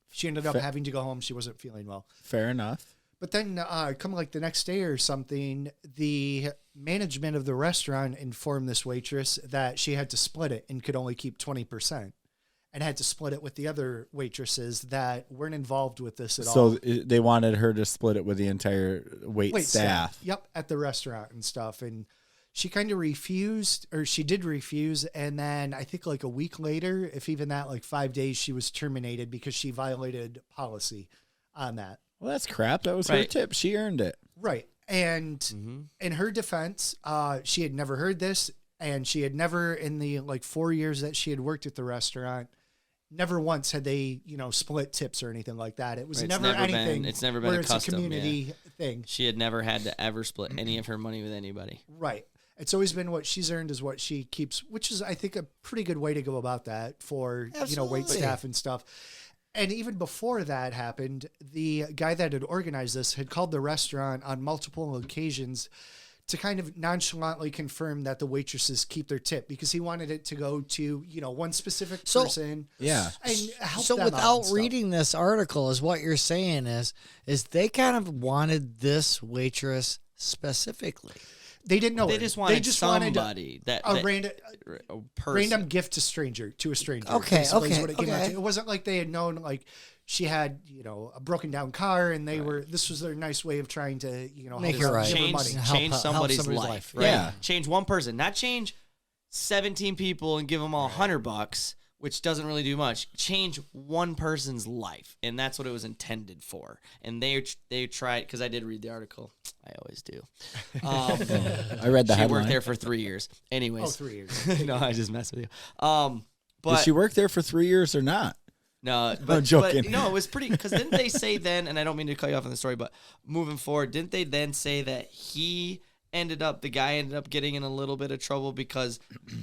She ended up having to go home. She wasn't feeling well. Fair enough. But then come like the next day or something, the management of the restaurant informed this waitress that she had to split it and could only keep 20%. And had to split it with the other waitresses that weren't involved with this at all. So they wanted her to split it with the entire wait staff. Yep, at the restaurant and stuff. And she kind of refused, or she did refuse. And then I think like a week later, if even that, like 5 days, she was terminated because she violated policy on that. Well, that's crap. That was her Right. tip. She earned it. Right. And in her defense, she had never heard this. And she had never, in the like 4 years that she had worked at the restaurant, never once had they, split tips or anything like that. It was Right, never anything. it's never been where a it's custom, a community thing. She had never had to ever split any of her money with anybody. Right. It's always been what she's earned is what she keeps, which is, I think, a pretty good way to go about that for, wait Absolutely. staff and stuff. And even before that happened, the guy that had organized this had called the restaurant on multiple occasions to kind of nonchalantly confirm that the waitresses keep their tip because he wanted it to go to, one specific person. Yeah. And help So them out without and stuff. reading this article, is what you're saying is they kind of wanted this waitress specifically. They didn't know They her. just wanted wanted somebody that a random a person. random gift to a stranger. Okay, basically, is okay, what it came out okay. to. It wasn't like they had known like she had a broken down car and they were. This was their nice way of trying to Make help her right. give her change, money. change Help somebody's, somebody's life. life. Right? Yeah. Change one person, not change 17 people and give them all $100, which doesn't really do much. Change one person's life, and that's what it was intended for. And they tried, because I did read the article. I always do. I read the She headline. worked there for 3 years. Anyways. Oh, 3 years. No, I just messed with you. But Did she work there for 3 years or not? no, but, joking. but no, it was pretty, because didn't they say then, and I don't mean to cut you off on the story, but moving forward, didn't they then say that the guy ended up getting in a little bit of trouble because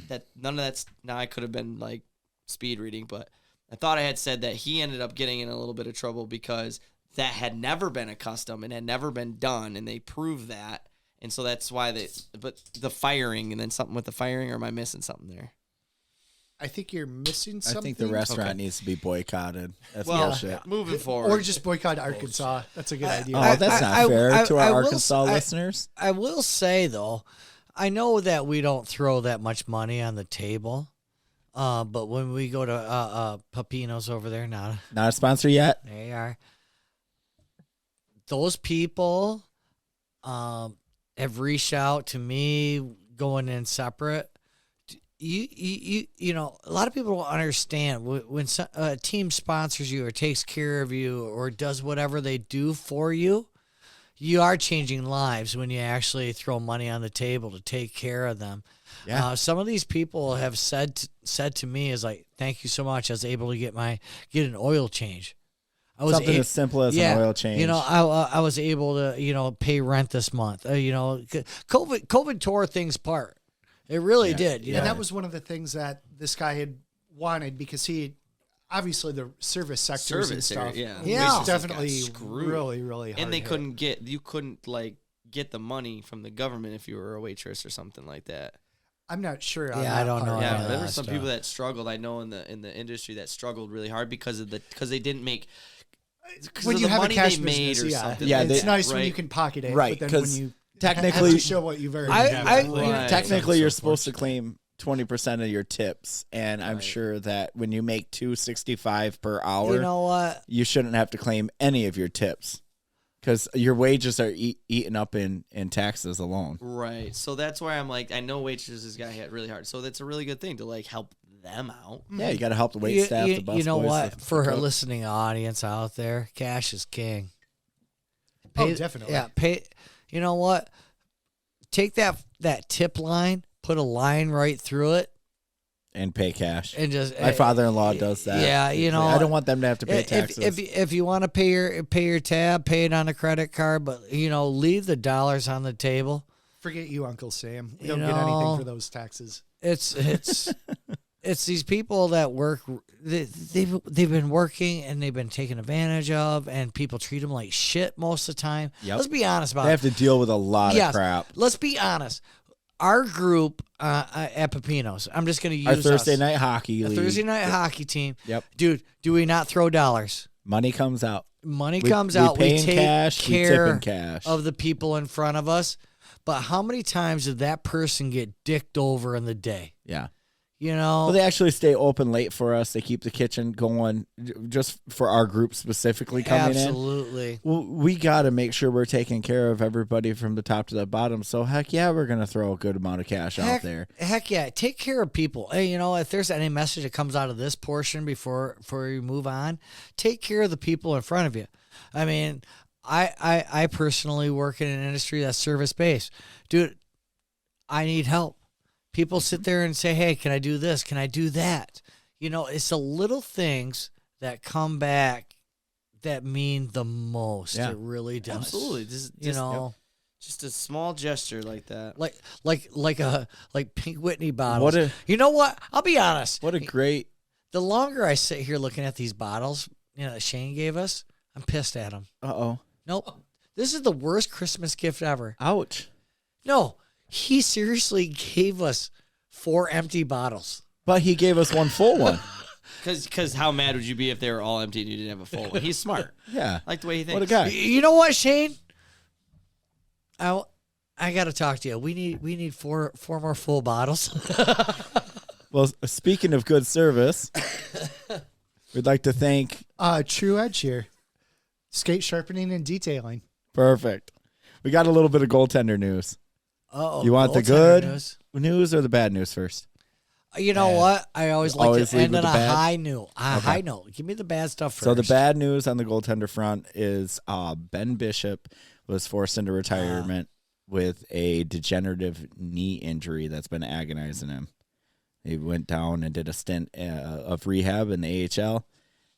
that none of that's, now I could have been like speed reading, but I thought I had said that he ended up getting in a little bit of trouble because that had never been a custom and had never been done, and they proved that. And so that's why but the firing, and then something with the firing, or am I missing something there? I think you're missing something. I think the restaurant Okay. needs to be boycotted. That's Well, bullshit. moving forward. or just boycott Arkansas. That's a good idea. Oh, that's not fair to our will Arkansas s- listeners. I will say though, I know that we don't throw that much money on the table, but when we go to Pepino's over there, not Not a sponsor yet. they are. Those people have reached out to me going in separate. You know, a lot of people don't understand when a team sponsors you or takes care of you or does whatever they do for you. You are changing lives when you actually throw money on the table to take care of them. Yeah. Some of these people have said to me is like, "Thank you so much. I was able to get an oil change. I was Something as simple as an oil change. You know, I was able to pay rent this month. COVID tore things apart. It really did. You And know? that was one of the things that this guy had wanted because he obviously the service sectors and Service area, stuff. yeah. Yeah. was Waitresses got definitely screwed. really hard. And they hit. you couldn't like get the money from the government if you were a waitress or something like that. I'm not sure. On Yeah, that I don't know. part. Yeah, yeah, there were some stuff. people that struggled. I know in the industry that struggled really hard because they didn't make when of you the have a money cash they made business, or yeah, something. Yeah, it's they- nice when right. you can pocket it, Right, but then when 'cause you technically- have to show what you've earned. Right. Technically, So you're supposed to fortunate. claim 20% of your tips, and I'm Right. sure that when you make $2.65 per hour, You know what? you shouldn't have to claim any of your tips because your wages are eaten up in taxes alone. Right. So that's why I'm like, I know waitresses got hit really hard. So that's a really good thing to like help them out. Yeah, you got to help the wait You- staff, you, the bus you know boys, what? the For our cooks. listening audience out there, cash is king. Oh, definitely. Yeah, pay. You know what? Take that tip line, put a line right through it, and pay cash. and just My father-in-law does that. Yeah, you know, I don't want them to have to pay If, taxes. if you want to pay your tab, pay it on a credit card, but leave the dollars on the table. Forget you, Uncle Sam. We You don't get anything know, for those taxes. It's it's these people that work. They've been working and they've been taken advantage of, and people treat them like shit most of the time. Yep. Let's be honest about They it. have to deal with a lot Yes. of crap. Let's be honest. Our group at Pepino's, I'm just going to use Our Thursday us. night hockey The league. Thursday night hockey team. Yep. Dude, do we not throw dollars? Money comes out. Money We- comes we out. pay We in take cash, we tip care in cash. of the people in front of us. But how many times did that person get dicked over in the day? Yeah. Well, Well, they actually stay open late for us. They keep the kitchen going just for our group specifically coming in. absolutely. Well, we got to make sure we're taking care of everybody from the top to the bottom. So, heck yeah, we're going to throw a good amount of cash out there. Heck yeah. Take care of people. Hey, if there's any message that comes out of this portion before you move on, take care of the people in front of you. I mean, I personally work in an industry that's service-based. Dude, I need help. People sit there and say, hey, can I do this? Can I do that? It's the little things that come back that mean the most. Yeah. It really does. Absolutely. Just, just a small gesture like that. Like Pink Whitney bottles. What a- You know what? I'll be honest. What a great. The longer I sit here looking at these bottles, that Shane gave us, I'm pissed at him. Uh-oh. Nope. This is the worst Christmas gift ever. Ouch. No, he seriously gave us 4 empty bottles. But he gave us one full one. Because how mad would you be if they were all empty and you didn't have a full one? He's smart. Yeah. I like the way he thinks. What a guy. You know what, Shane? I got to talk to you. We need four more full bottles. Well, speaking of good service, we'd like to thank. True Edge here. Skate sharpening and detailing. Perfect. We got a little bit of goaltender news. Uh-oh. You want the goaltender good news. news or the bad news first? You know what? I always like Always to lead end with on the a bad? high note. High note. Give me the bad stuff first. So the bad news on the goaltender front is Ben Bishop was forced into retirement with a degenerative knee injury that's been agonizing him. He went down and did a stint of rehab in the AHL,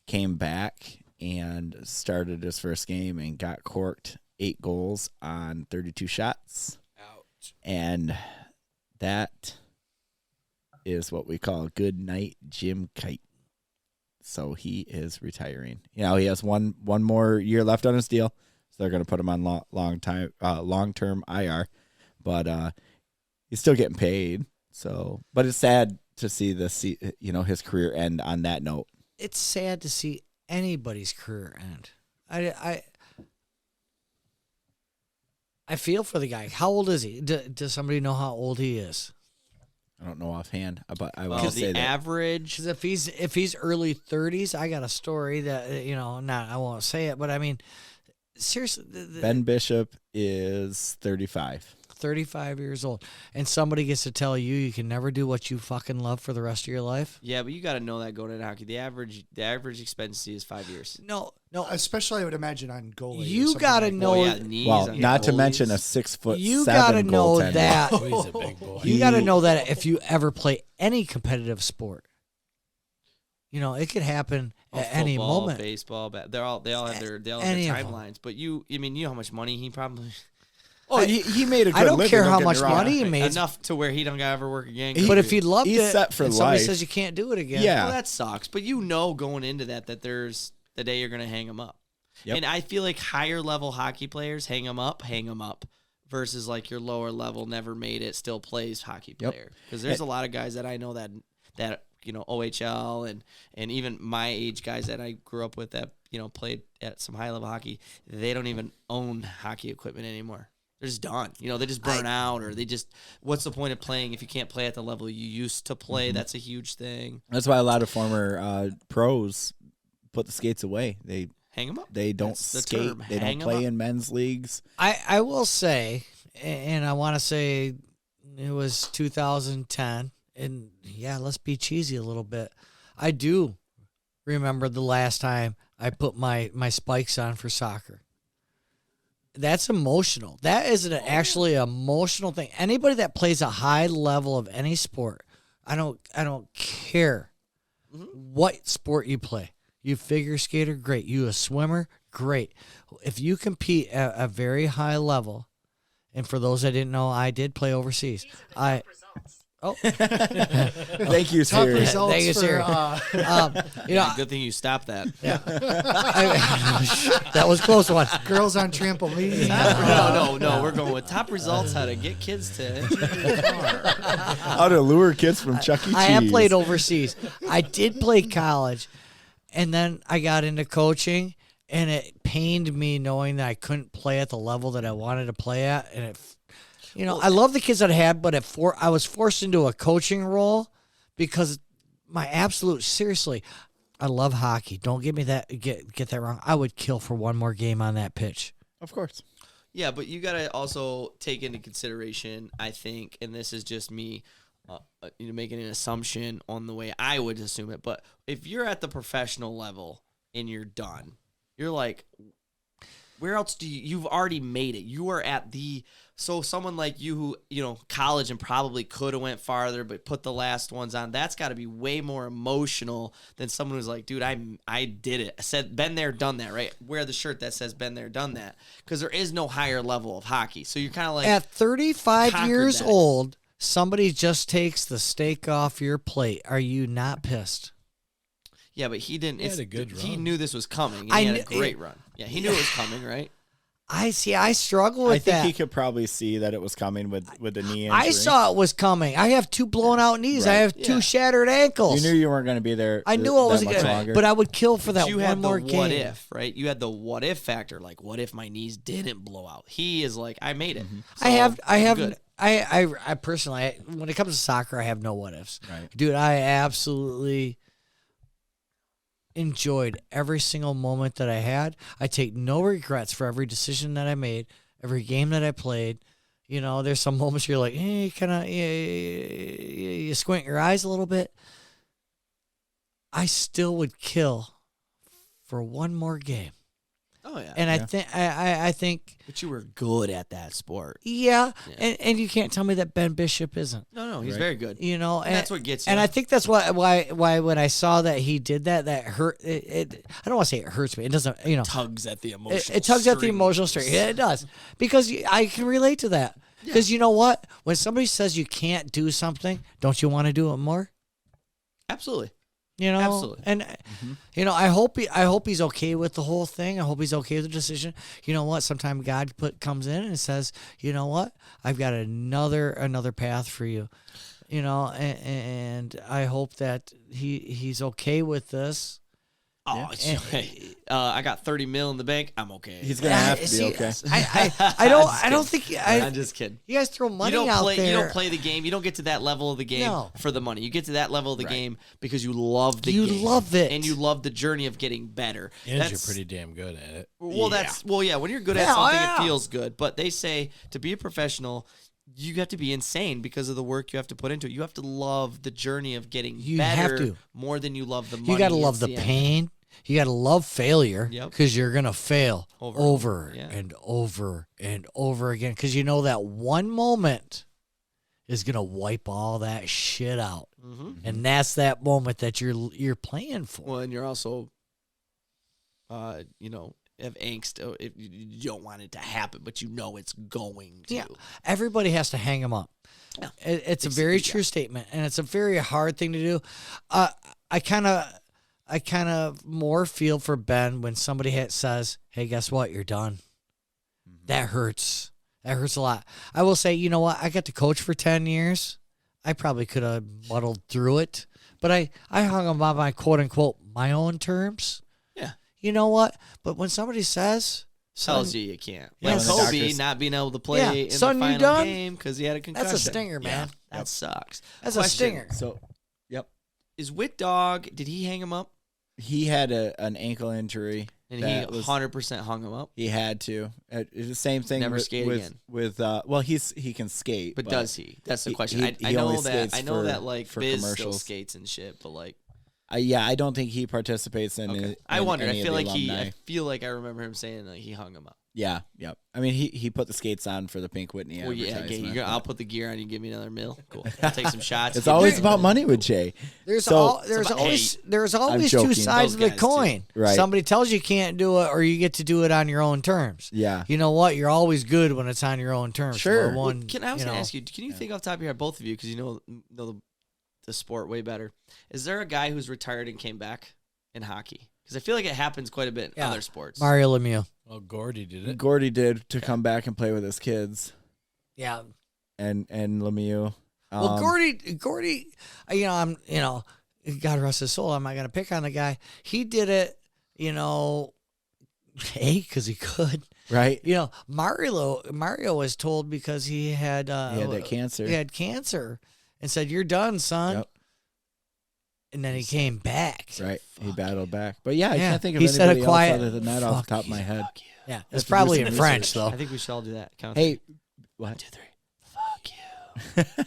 came back and started his first game and got corked 8 goals on 32 shots. Ouch. And that is what we call good night Jim Kite. So he is retiring. He has one more year left on his deal. So they're going to put him on long-term IR, but he's still getting paid. So, but it's sad to see his career end on that note. It's sad to see anybody's career end. I feel for the guy. How old is he? Does somebody know how old he is? I don't know offhand, but I Well, will say the that. average. Because if he's early 30s, I got a story that I won't say it, but I mean, seriously, Ben Bishop is 35. 35 years old, and somebody gets to tell you can never do what you fucking love for the rest of your life. Yeah, but you got to know that going into hockey, the average expectancy is 5 years. No. Especially, I would imagine on goalie. or You something gotta like know- Oh, that. yeah, knees Well, on not to goalies. mention a 6'7" You gotta know goaltender. that. Oh, he's a big boy. You got to know that if you ever play any competitive sport, it could happen Oh, at any football, moment. baseball, they all have their Any of them. timelines. But you know how much money he probably Oh, he made a good I don't living, care how get me much wrong. money he made, enough to where he don't gotta ever work again. but if he loved he's it, set for and somebody life. says you can't do it again, Yeah. well, that sucks. But going into that there's the day you're gonna hang him up. Yep. And I feel like higher level hockey players hang him up, versus like your lower level never made it, still plays hockey Yep. player. Because there's a lot of guys that I know that OHL and even my age guys that I grew up with that played at some high level hockey, they don't even own hockey equipment anymore. They're just done. They just burn out, or what's the point of playing if you can't play at the level you used to play? That's a huge thing. That's why a lot of former pros put the skates away. They hang them up. They don't skate. They don't play in men's leagues. I will say, and I want to say it was 2010, and yeah, let's be cheesy a little bit. I do remember the last time I put my spikes on for soccer. That's emotional. That is actually an emotional thing. Anybody that plays a high level of any sport, I don't care what sport you play. You figure skater, great. You a swimmer, great. If you compete at a very high level, and for those that didn't know, I did play overseas. Thank you, Top Siri. results Thank you, for, Siri. Good thing you stopped that. Yeah. That was a close one. girls on trampoline. No. We're going with top results, how to get kids to enjoy your car. How to lure kids from Chuck E. Cheese. I have played overseas. I did play college, and then I got into coaching, and it pained me knowing that I couldn't play at the level that I wanted to play at. And I love the kids that I had, but I was forced into a coaching role because seriously, I love hockey. Don't get me get that wrong. I would kill for one more game on that pitch. Of course. Yeah, but you got to also take into consideration, I think, and this is just me making an assumption on the way I would assume it, but if you're at the professional level and you're done, you're like, where else you've already made it. You are at so someone like you who, college and probably could have went farther, but put the last ones on, that's got to be way more emotional than someone who's like, dude, I did it. I said, been there, done that, right? Wear the shirt that says been there, done that. Because there is no higher level of hockey. So you're kind of like, at 35 years old, somebody just takes the steak off your plate. Are you not pissed? Yeah, but he didn't. He had a good He run. knew this was coming. And he had a great run. Yeah, he knew it was coming, right? I struggle with I think that. he could probably see that it was coming with the knee injury. I saw it was coming. I have 2 blown out knees. I Right. have 2 shattered ankles. You knew you weren't going to be there. I knew I wasn't much going longer. to, but I would kill for that You one had more the game. what if, right? You had the what if factor. Like, what if my knees didn't blow out? He is like, I made it. So, I have. good. I personally, when it comes to soccer, I have no what ifs. Right. Dude, I absolutely enjoyed every single moment that I had. I take no regrets for every decision that I made, every game that I played. There's some moments you're like, you squint your eyes a little bit. I still would kill for one more game. Oh, yeah. And I think, But you were good at that sport. yeah. And you can't tell me that Ben Bishop isn't. No, he's Right. very good. And that's what gets you. And I think that's why when I saw that he did that hurt. It I don't want to say it hurts me. It doesn't. tugs at the emotional. It tugs at the emotional string. Yeah, it does, because I can relate to that. Because you know what? When somebody says you can't do something, don't you want to do it more? Absolutely. Absolutely. And I hope he's okay with the whole thing. I hope he's okay with the decision. You know what? Sometimes God comes in and says, you know what? I've got another path for you. And I hope that he's okay with this. Oh, it's okay. I got 30 mil in the bank. I'm okay. He's going to have to be okay. I don't think I'm just kidding. you guys throw money You don't out play. there. You don't play the game. You don't get to that level of the game No. for the money. You get to that level of the game because you love the You game. love it. and you love the journey of getting better. And you're pretty damn good at it. Well, when you're good at Yeah, something, yeah. it feels good. But they say to be a professional, you have to be insane because of the work you have to put into it. You have to love the journey of getting You better have to. more than you love the money. You got to love It's the end. pain. You got to love failure Yep. because you're going to fail over Yeah. and over and over again because you know that one moment is going to wipe all that shit out. And that's that moment that you're playing for. Well, and you're also, have angst if you don't want it to happen, but you know it's going to. Yeah, everybody has to hang them up. Yeah. It's a very true statement, and it's a very hard thing to do. I kind of more feel for Ben when somebody says, "Hey, guess what? You're done." That hurts. That hurts a lot. I will say, you know what? I got to coach for 10 years. I probably could have muddled through it, but I hung them on my quote unquote my own terms. Yeah. you know what? But when somebody says, tells you can't. Yeah, Like the Kobe doctors- not being able to play in son, the you final done? game because he had a concussion. that's a stinger, man. That sucks. That's Question. a stinger. So, yep. Is Whit Dog, did he hang him up? He had an ankle injury. And that he 100% hung him up? He had to. It's the same thing. Never with, skate with, again. With well, he can skate, But does he? That's the he- question. he- I he know only that. skates I know for- that like for Biz still commercials. skates and shit, but like, Yeah, I don't think he participates in. okay. in I wondered. any I of feel the like alumni. I feel like I remember him saying like he hung him up. Yeah, yep. I mean, he put the skates on for the Pink Whitney Well, yeah, advertisement. I'll put the gear on. You give me another mil. Cool. I'll take some shots. It's Give me always another about mil. money with Jay. There's So- there's Hey, always joking. two sides of Those the guys too. coin. Right. Somebody tells you can't do it, or you get to do it on your own terms. Yeah. You know what? You're always good when it's on your own terms. Sure. So one, I was you going to know, ask you, can you think off the top of your head, both of you, because you know the sport way better. Is there a guy who's retired and came back in hockey? Because I feel like it happens quite a bit in Yeah. other sports. Mario Lemieux. Well, Gordy did it. Gordy did to come back and play with his kids, Yeah. and Lemieux. Well, Gordy, God rest his soul. I'm not going to pick on the guy. He did it, because he could. right? Mario was told because he had that cancer. He had cancer, and said, "You're done, son." Yep. And then he came back. Right, he battled back. But yeah, I Yeah, can't think of he said a anybody else quiet, other than that off "Fuck the top of my you, head. Yeah, Let's it's do probably some in research. French though. I think we should all do that. Count Hey, one, what? two, three. Fuck you.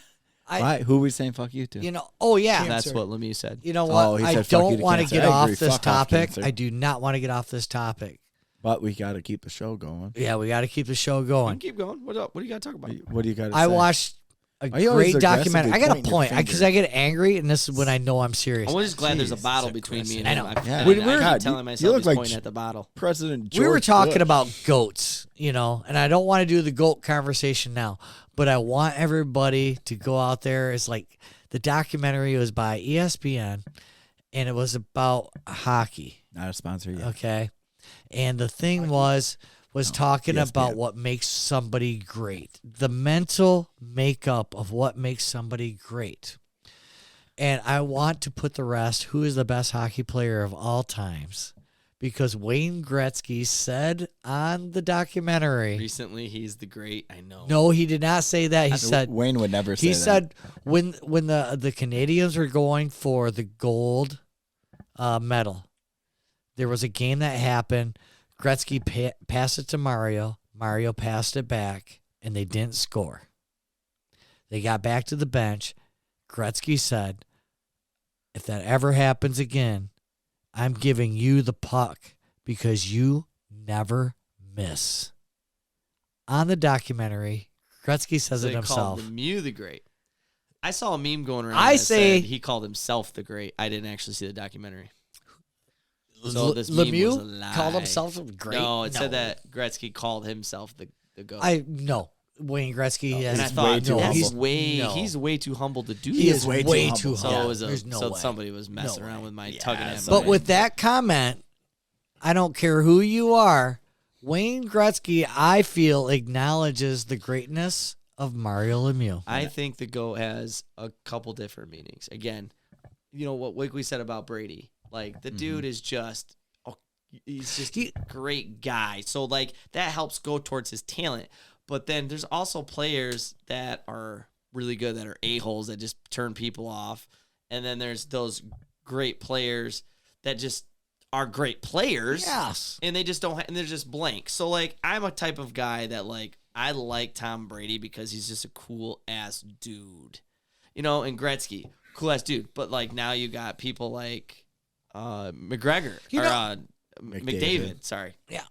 Why? Who are we saying fuck you to? Oh yeah. That's what Lemieux said. You know what? Oh, he I said, "Fuck you don't to want to cancer." get I off agree. this Fuck off topic. cancer. I do not want to get off this topic. But we got to keep the show going. Yeah, we got to keep the show We going. can keep going. What up? What do you got to talk about? What do you got to say? I watched a Why you always great documentary. I got a aggressively point pointing your because I get angry, and this is when I know I'm serious. I'm just glad there's a Jeez, bottle it's between me and I him. know. Yeah. I When keep we're- God, telling you myself look he's like pointing at the bottle. President George We were talking Bush. about goats, and I don't want to do the goat conversation now, but I want everybody to go out there. It's like the documentary was by ESPN, and it was about hockey. Not a sponsor yet. Okay, and the thing was talking ESPN. about what makes somebody great, the mental makeup of what makes somebody great. And I want to put the rest, who is the best hockey player of all times, because Wayne Gretzky said on the documentary. Recently, he's the great. I know. No, he did not say that. He said Wayne would never say he that. said when the Canadians were going for the gold medal, there was a game that happened. Gretzky passed it to Mario. Mario passed it back, and they didn't score. They got back to the bench. Gretzky said, "If that ever happens again, I'm giving you the puck because you never miss." On the documentary, Gretzky says So it they himself. called Lemieux the great. I saw a meme going around. I that say- said he called himself the great. I didn't actually see the documentary. So this meme was a Lemieux lie. called himself great. No, it said that Gretzky called himself the goat. I no Wayne Gretzky. and I has thought way too no, humble. he's way too humble to do He this. is way too So humble. it was There's no way. somebody was messing No around way. with my tugging at But my- with that comment, I don't care who you are. Wayne Gretzky, I feel, acknowledges the greatness of Mario Lemieux. I think the GOAT has a couple different meanings. Again, what we said about Brady. Like, the dude is just, he's just a great guy. So, like, that helps go towards his talent. But then there's also players that are really good that are a-holes that just turn people off. And then there's those great players that just are great players. Yes. And they just don't, and they're just blank. So, like, I'm a type of guy that, like, I like Tom Brady because he's just a cool ass dude, and Gretzky, cool ass dude. But like now you got people like McGregor or McDavid. Sorry, Yeah.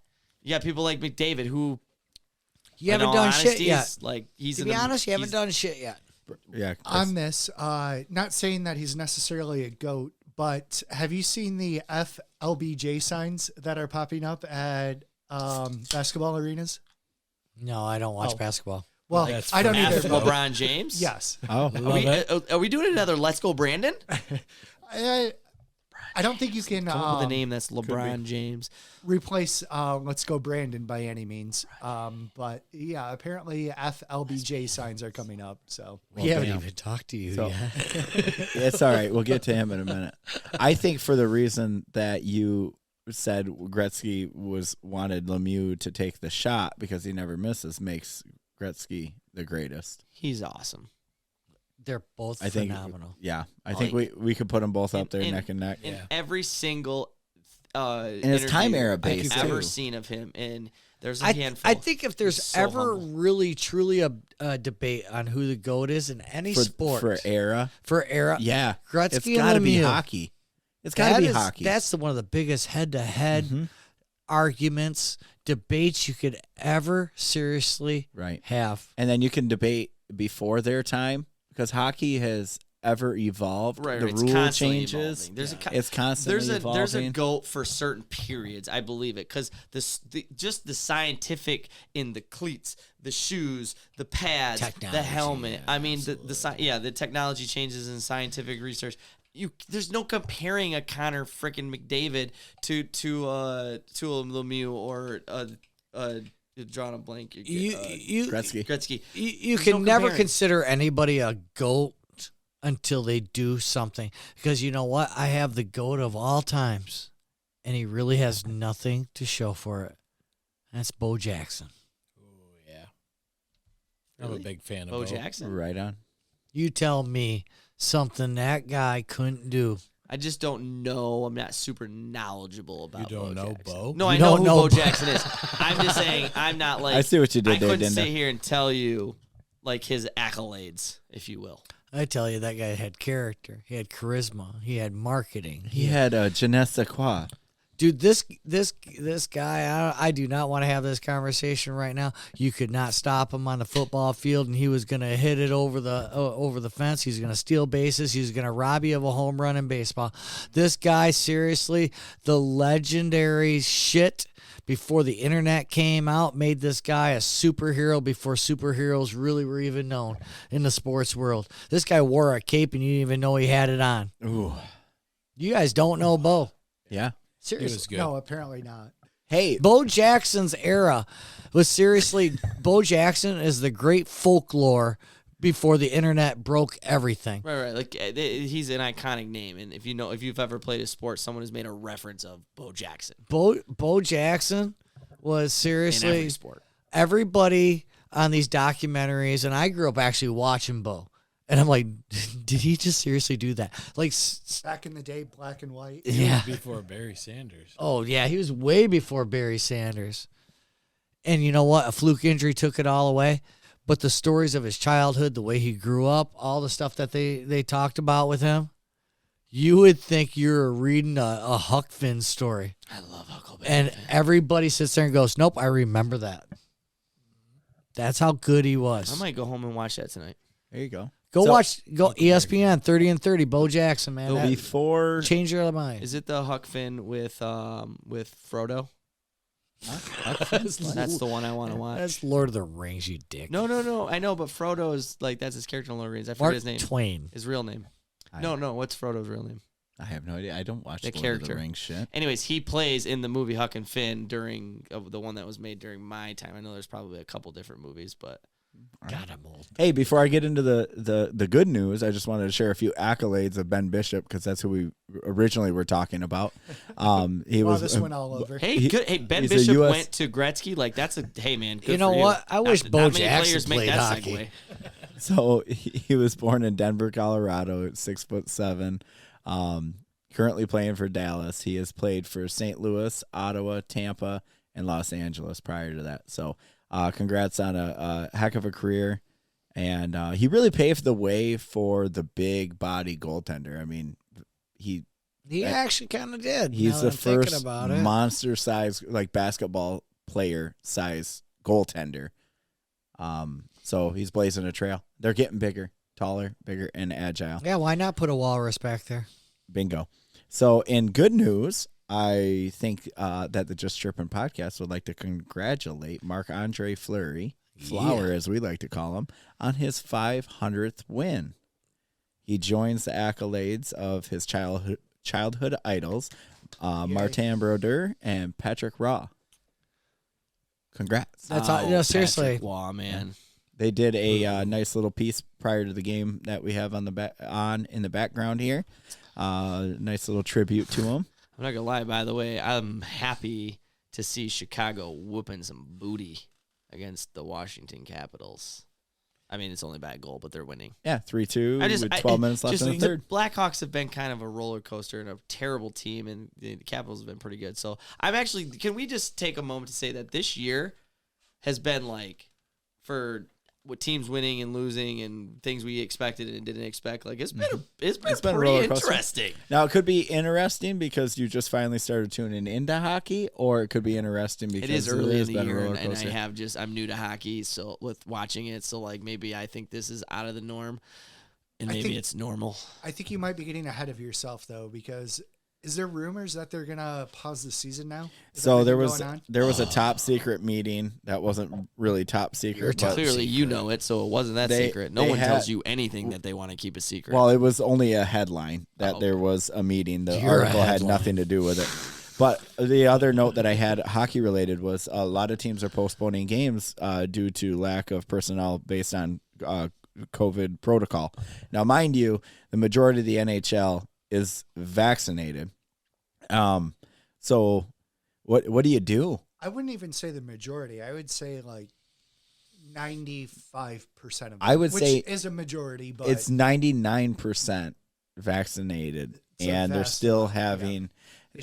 You got people like McDavid who You in haven't all done shit honesty, yet. is, like he's To in be the- honest, you haven't he's- done shit yet. Yeah. On this, not saying that he's necessarily a GOAT, but have you seen the FLBJ signs that are popping up at basketball arenas? No, I don't watch Oh. basketball. Well, That's I don't funny. either. After but- LeBron James. Yes. Oh, Are we doing another Let's Go Brandon? I don't think you can Come up with a name that's LeBron James. replace Let's Go Brandon by any means. But yeah, apparently FLBJ signs are coming up. So We haven't damn. even talked to you So- yet. it's all right. We'll get to him in a minute. I think for the reason that you said Gretzky wanted Lemieux to take the shot because he never misses, makes Gretzky the greatest. He's awesome. They're both I think, phenomenal. yeah, I think we could put them both up there neck and neck. In every single and it's time interview era based I've ever too. seen of him, and there's a handful. I think if there's so ever humble. really truly a debate on who the GOAT is in any sport for era, yeah, Gretzky it's and got to be Lemieux. hockey. It's got to be hockey. That's one of the biggest head-to-head arguments, debates you could ever seriously have. And then you can debate before their time because hockey has ever evolved. Right, the it's rule constantly changes. evolving. It's constantly evolving. There's a GOAT for certain periods. I believe it because just the scientific in the cleats, the shoes, the pads, Technology, the helmet. yeah, I mean the technology changes in scientific research. There's no comparing a Connor frickin' McDavid to a Lemieux or drawing a blank. Gretzky. You There's can no never comparing. consider anybody a GOAT until they do something. Because you know what? I have the GOAT of all times, and he really has nothing to show for it. That's Bo Jackson. Oh, yeah. I'm a big fan of Bo Jackson. Right on. You tell me something that guy couldn't do. I just don't know. I'm not super knowledgeable about. You don't Bo know Jackson. Bo? No, I You know don't who know Bo Bo. Jackson is. I'm just saying. I'm not like. I see what you did I there, couldn't Dinda. sit here and tell you like his accolades, if you will. I tell you, that guy had character. He had charisma. He had marketing. He had a je ne sais quoi. Dude, this guy, I do not want to have this conversation right now. You could not stop him on the football field, and he was going to hit it over the fence. He's going to steal bases. He's going to rob you of a home run in baseball. This guy, seriously, the legendary shit before the internet came out made this guy a superhero before superheroes really were even known in the sports world. This guy wore a cape, and you didn't even know he had it on. Ooh. You guys don't know Bo. Yeah. He Seriously. was good. No, apparently not. Hey, Bo Jackson's era was seriously, Bo Jackson is the great folklore before the internet broke everything. Right. Like he's an iconic name, and if you've ever played a sport, someone has made a reference of Bo Jackson Bo Jackson was in seriously every sport. everybody on these documentaries, and I grew up actually watching Bo. And I'm like, did he just seriously do that? Like, Back in the day, black and white. yeah. Before Barry Sanders. Oh, yeah, he was way before Barry Sanders. And you know what? A fluke injury took it all away. But the stories of his childhood, the way he grew up, all the stuff that they talked about with him, you would think you're reading a Huck Finn story. I love Huckleberry. And everybody sits there and goes, nope, I remember that. That's how good he was. I might go home and watch that tonight. there you go. Go So- watch ESPN 30 and 30, Bo Jackson, man. That Before change your mind. Is it the Huck Finn with Frodo? That's the one I want to watch. That's Lord of the Rings, you dick. No. I know, but Frodo is like that's his character in Lord of the Rings. I forget Mark his name. Twain. His real name. I- No. What's Frodo's real name? I have no idea. I don't watch The Lord of character. the Rings shit. Anyways, he plays in the movie Huck and Finn during the one that was made during my time. I know there's probably a couple different movies, but God, I'm old. Hey, before I get into the good news, I just wanted to share a few accolades of Ben Bishop because that's who we originally were talking about. He Wow, was this went all over. hey, good. Hey, Ben he's a Bishop US went to Gretzky. Like that's a hey man. Good You know for what? I wish Not- Bo not many Jackson players make played that hockey. segue. So he was born in Denver, Colorado, at 6'7". Currently playing for Dallas. He has played for St. Louis, Ottawa, Tampa, and Los Angeles prior to that. So congrats on a heck of a career. And he really paved the way for the big body goaltender. I mean, he actually kind of did. he's now the that I'm thinking first about it. monster size, like basketball player size goaltender. So he's blazing a trail. They're getting bigger, taller, bigger, and agile. Yeah, why not put a walrus back there? Bingo. So in good news, I think that the Just Trippin' podcast would like to congratulate Marc-Andre Fleury, Flower as we like to call him, on his 500th win. He joins the accolades of his childhood idols, Martin Brodeur and Patrick Raw. Congrats. That's all. No, seriously. Patrick Waugh, man. They did a nice little piece prior to the game that we have on in the background here. Nice little tribute to him. I'm not gonna lie. By the way, I'm happy to see Chicago whooping some booty against the Washington Capitals. I mean, it's only by a goal, but they're winning. Yeah, 3-2 with 12 minutes left in the third. The Blackhawks have been kind of a roller coaster and a terrible team, and the Capitals have been pretty good. So I'm actually, can we just take a moment to say that this year has been like, for with teams winning and losing and things we expected and didn't expect, like it's been a pretty roller coaster. interesting. Now, it could be interesting because you just finally started tuning into hockey, or it could be interesting because It is early in the been a year, roller and coaster. I'm new to hockey, so with watching it, so like maybe I think this is out of the norm, and maybe it's normal. I think you might be getting ahead of yourself though, because is there rumors that they're gonna pause the season now? So there was a top secret meeting that wasn't really top secret. But Clearly, you know it, so it wasn't that secret. No one tells you anything that they want to keep a secret. Well, it was only a headline that there was a meeting. The article had nothing to do with it. But the other note that I had hockey related was a lot of teams are postponing games due to lack of personnel based on COVID protocol. Now, mind you, the majority of the NHL is vaccinated. So what do you do? I wouldn't even say the majority. I would say like 95% of them, I would which say is a majority, but it's 99% vaccinated, and they're still having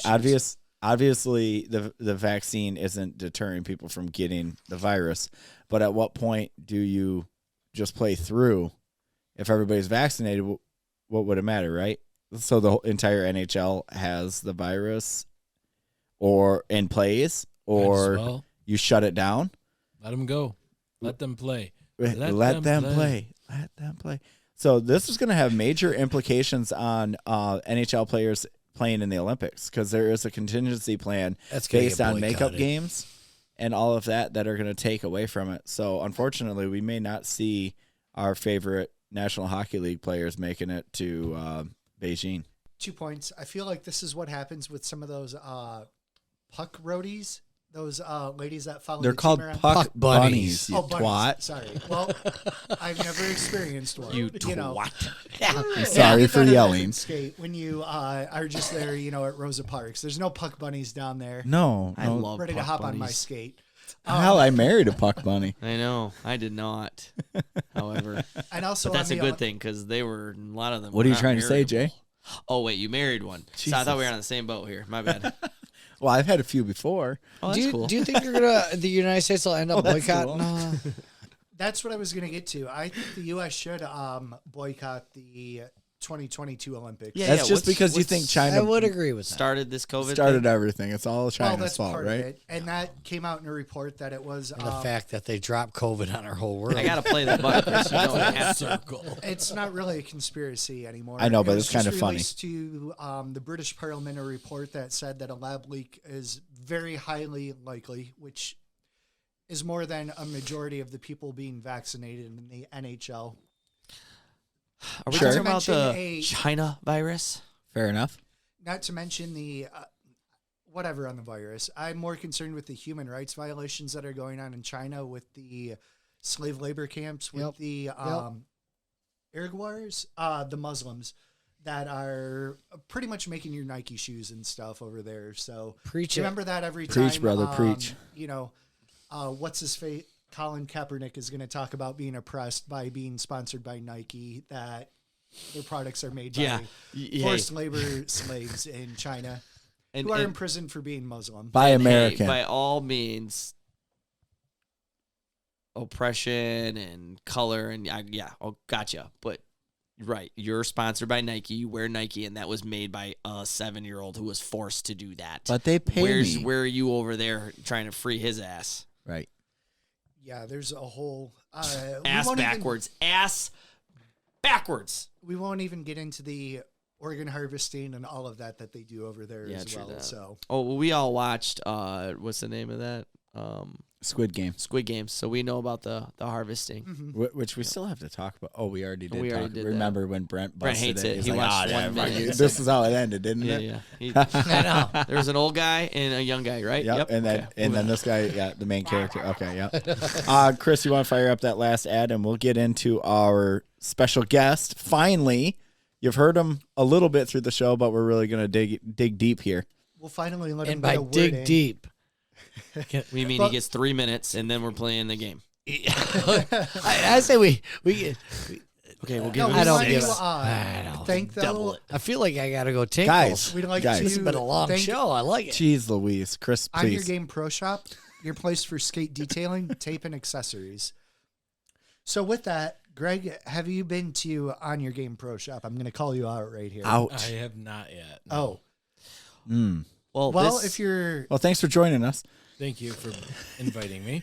obviously the vaccine isn't deterring people from getting the virus, but at what point do you just play through? If everybody's vaccinated, what would it matter, right? So the whole entire NHL has the virus or in plays, or you shut it down. Let them go. Let them play. Let them play. Let them play. So this is going to have major implications on NHL players playing in the Olympics, because there is a contingency plan based on makeup games and all of that are going to take away from it. So unfortunately, we may not see our favorite National Hockey League players making it to Beijing. 2 points. I feel like this is what happens with some of those puck roadies. Those ladies that follow. They're the called team around. puck bunnies. You bunnies. twat. Sorry. Well, I've never experienced one. You twat. I'm sorry for yelling. Skate when you are just there, at Rosa Parks. There's no puck bunnies down there. No, I love ready to puck hop bunnies. on my skate. Hell, I married a puck bunny. I know. I did not. However, And also, but that's on a the, good thing, because a lot of them. What were are you not trying to say, marriageable. Jay? Oh wait, you married one. So I thought we were on the same boat here. My bad. Well, I've had a few before. Oh, that's cool. Do you think the United States will end up boycotting? That's what I was going to get to. I think the U.S. should boycott the 2022 Olympics. Yeah, That's just because you think China I would agree with that. started this COVID started thing? everything. It's all Well, China's that's fault, part right? of it. And that came out in a report that it was And the fact that they dropped COVID on our whole world. I gotta play the button. Chris. You know I have to. it's not really a conspiracy anymore. I know, but It was it's kind just of funny. released to the British Parliament a report that said that a lab leak is very highly likely, which is more than a majority of the people being vaccinated in the NHL. Are we Sure. talking about the Mention China virus? Fair enough. Not to mention the whatever on the virus. I'm more concerned with the human rights violations that are going on in China with the slave labor camps, with the Irguars, the Muslims that are pretty much making your Nike shoes and stuff over there. So Preach it. remember that every time. Preach, brother, preach. What's his fate? Colin Kaepernick is going to talk about being oppressed by being sponsored by Nike, that their products are made by forced labor slaves in China who are imprisoned for being Muslim. By Hey, American. by all means, oppression and color and gotcha. But right, you're sponsored by Nike. You wear Nike, and that was made by a 7-year-old who was forced to do that. But they pay me. Where are you over there trying to free his ass? Right. Yeah, there's a whole Ass backwards. Ass backwards. We won't even get into the organ harvesting and all of that they do over there as well. So, well, we all watched. What's the name of that? Squid Game. Squid Games. So we know about the harvesting. Which we still have to talk about. Oh, we already did. We already did Remember when Brent busted hates it. He's He like, watched "Ah, 1 fuck minute. you." This is how it ended, didn't it? Yeah. I know. There was an old guy and a young guy, right? Yep. And then Okay. then this guy, the main character. Okay, yep. Chris, you want to fire up that last ad, and we'll get into our special guest. Finally, you've heard him a little bit through the show, but we're really going to dig deep here. We'll finally let him And get by a word dig in. deep, We mean he gets 3 minutes, and then we're playing the game. I say we Okay, we'll No, give we him I don't want give you, a- I don't thank double the it. I feel like I gotta go tinkle. Guys, We'd like Guys. to This has been a long thank show. I like it. Jeez Louise. Chris, On Your please. Game Pro Shop, your place for skate detailing, tape, and accessories. So with that, Greg, have you been to On Your Game Pro Shop? I'm going to call you out right here. I Ouch. have not yet. Oh, Well, well, this, if you're Well, thanks for joining us. Thank you for inviting me.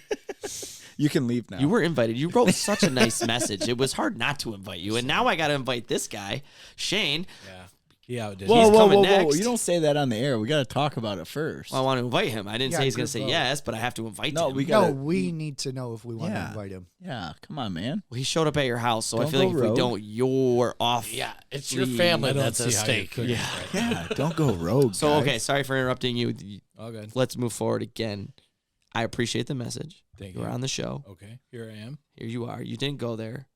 You can leave now. you were invited. You wrote such a nice message. It was hard not to invite you, and now I got to invite this guy, Shane. Yeah. He outdid Whoa, me. He's whoa, coming whoa, whoa! next. You don't say that on the air. We got to talk about it first. Well, I want to invite him. I didn't Yeah, say he's going group to say vote. yes, but I have to invite No, him. we got. no, we need to know if we want to Yeah. invite him. Yeah, come on, man. Well, he showed up at your house, so I Don't feel like go if we rogue. don't, you're off. Yeah, it's your Leave. family I don't that's see at how you stake. could. Yeah. Yeah, don't go rogue. So, guys. okay, sorry for interrupting you. All good. Let's move forward again. I appreciate the message. Thank You were you. on the show. Okay, here I am. Here you are. You didn't go there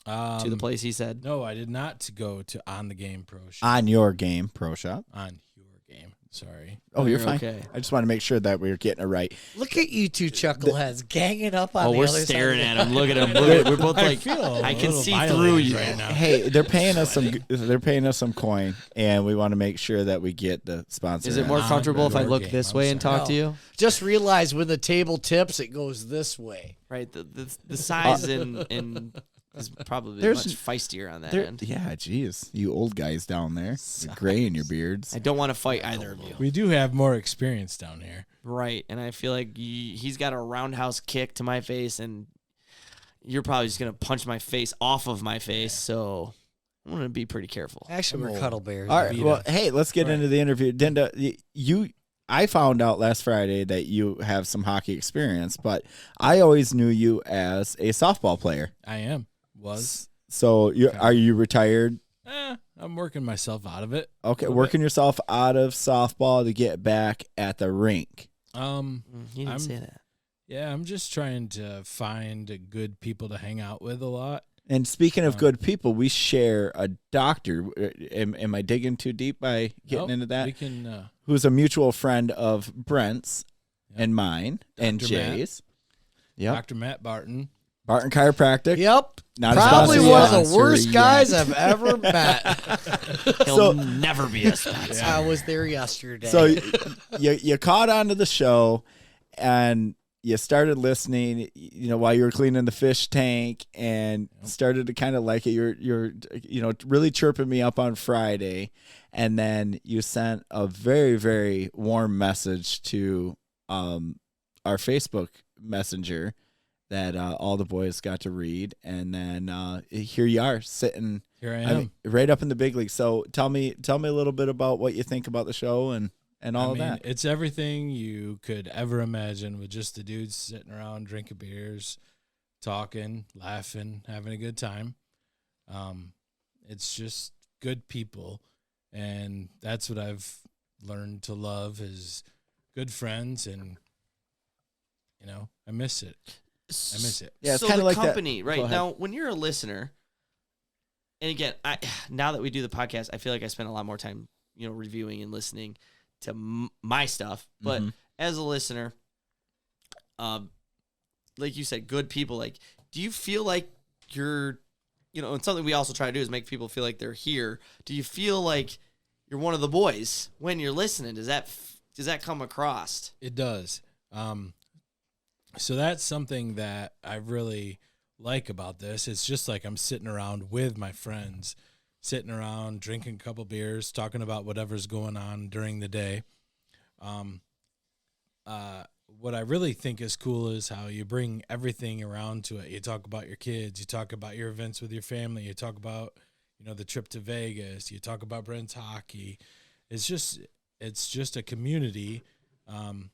To to the place he said. No, I did not go to On the Game Pro Shop. On Your Game Pro Shop. On your game. Sorry. Oh, you're you're fine. okay. I just want to make sure that we're getting it right. Look at you two chuckleheads ganging up on Oh, the we're other staring side. at him. Look at him. We're both I like, feel a I can little see violated through you. right now. Hey, they're paying us some. They're paying us some coin, and we want to make sure that we get the sponsor. Is it more On comfortable if I your look game, this I'm way and sorry. talk to No. you? Just realize when the table tips, it goes this way. Right. The size and is probably There's- much feistier on that There, end. yeah, geez, you old guys down there, you're gray in your beards. I don't want to fight either of you. We do have more experience down here. Right. And I feel like he's got a roundhouse kick to my face, and you're probably just going to punch my face off of my face. So I'm going to be pretty careful. Actually, we're cuddle bears. All right, beat well, him. hey, let's get into the interview. Dinda, I found out last Friday that you have some hockey experience, but I always knew you as a softball player. I am. Was. So are you retired? I'm working myself out of it. Okay, Little working yourself out of softball to get back at the rink. He didn't I'm- say that. Yeah, I'm just trying to find good people to hang out with a lot. And speaking of good people, we share a doctor. Am I digging too deep by getting Nope, into that? We can. Who's a mutual friend of Brent's and mine and Dr. Matt. Jay's. Yep. Dr. Matt Barton. Barton Chiropractic. Yep. Not a Probably sponsor one yet. of the worst Sponsor guys yet. I've ever met. He'll So- never be a sponsor. I was there yesterday. So you caught on to the show and you started listening, while you were cleaning the fish tank and started to kind of like it. You're really chirping me up on Friday, and then you sent a very, very warm message to our Facebook Messenger that all the boys got to read, and then here you are sitting Here I am. right up in the big league. So tell me a little bit about what you think about the show and all of that. It's everything you could ever imagine with just the dudes sitting around drinking beers, talking, laughing, having a good time. It's just good people, and that's what I've learned to love is good friends, and I miss it. I miss it. Yeah, it's so kinda the like that- company, Go right ahead. now, when you're a listener, and again, now that we do the podcast, I feel like I spend a lot more time, reviewing and listening to my stuff. But Mhm. as a listener, like you said, good people. Like, do you feel like you're, and something we also try to do is make people feel like they're here. Do you feel like you're one of the boys when you're listening? Does that come across? It does. So that's something that I really like about this. It's just like I'm sitting around with my friends, sitting around, drinking a couple beers, talking about whatever's going on during the day. What I really think is cool is how you bring everything around to it. You talk about your kids, you talk about your events with your family, you talk about, the trip to Vegas, you talk about Brent's hockey. It's just a community. And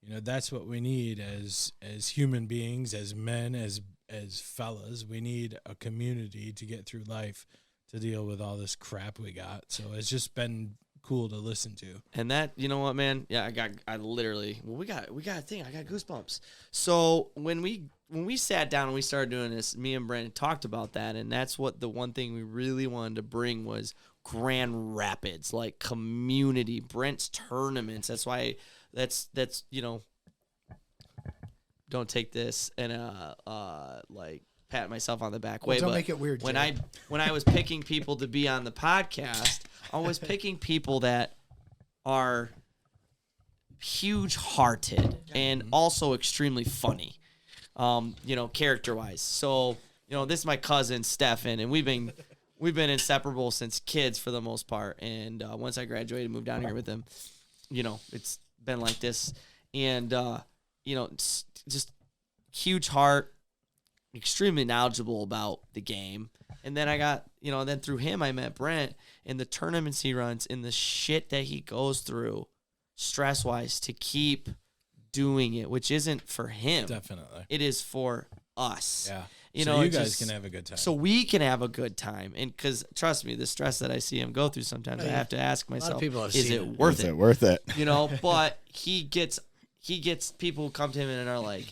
that's what we need as human beings, as men, as fellas. We need a community to get through life, to deal with all this crap we got. So it's just been cool to listen to. And that, you know what, man? Yeah, we got a thing. I got goosebumps. So when we sat down and we started doing this, me and Brent talked about that, and that's what the one thing we really wanted to bring was Grand Rapids, like community, Brent's tournaments. That's why that's don't take this and like pat myself on the back way. Don't but make it weird, when Jay. I was picking people to be on the podcast, I was picking people that are huge hearted and also extremely funny, character wise. So, this is my cousin Stephan, and we've been inseparable since kids for the most part. And once I graduated, moved down here with him, it's been like this. And, it's just huge heart, extremely knowledgeable about the game. And then I got, then through him, I met Brent, and the tournaments he runs and the shit that he goes through stress wise to keep doing it, which isn't for him. Definitely. It is for us. Yeah. You so know, you guys can have a good time. So we can have a good time. And because trust me, the stress that I see him go through sometimes, I have to ask myself, people have is seen it it. worth it? Worth it. But he gets people who come to him and are like,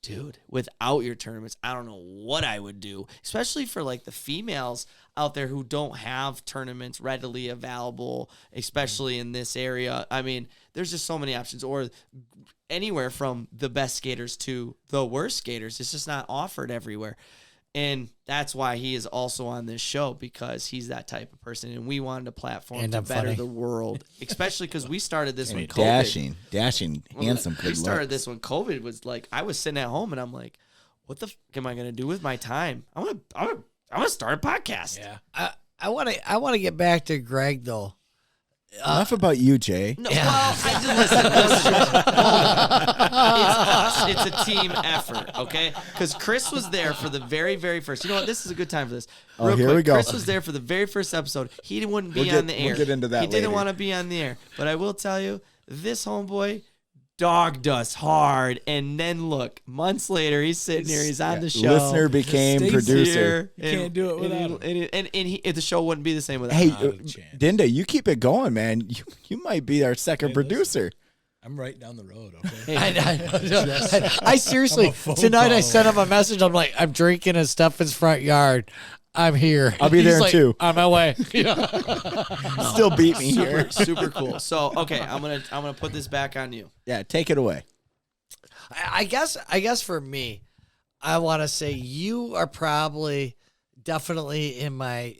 dude, without your tournaments, I don't know what I would do, especially for like the females out there who don't have tournaments readily available, especially in this area. I mean, there's just so many options, or anywhere from the best skaters to the worst skaters. It's just not offered everywhere. And that's why he is also on this show, because he's that type of person, and we wanted a platform And to I'm better funny. the world, especially because we started this when And COVID. dashing, handsome. We Good started looks. this when COVID was like, I was sitting at home and I'm like, what the am I gonna do with my time? I'm gonna start a podcast. Yeah. I want to get back to Greg though. Enough about you, Jay. No, well, I just listen. It's us. It's a team effort, okay? Because Chris was there for the very, very first. You know what? This is a good time for this. Oh, here we go. Chris was there for the very first episode. He wouldn't be We'll on the air. we'll get into that He didn't later. want to be on the air. But I will tell you, this homeboy dogged us hard. And then look, months later, he's sitting here. He's on the show. Listener became Stays producer. Here, You can't do it without him. And the show wouldn't be the same without Hey, him. Not a chance. Dinda, you keep it going, man. You might be our second Hey, producer. I'm right down the road, okay? I seriously, I'm a phone tonight I call sent him a message. I'm like, I'm drinking in Stephan's front yard. I'm here. I'll be He's there like, too. On my way. Still beat me here. Super cool. So okay, I'm gonna put this back on you. Yeah, take it away. I guess for me, I want to say you are probably definitely in my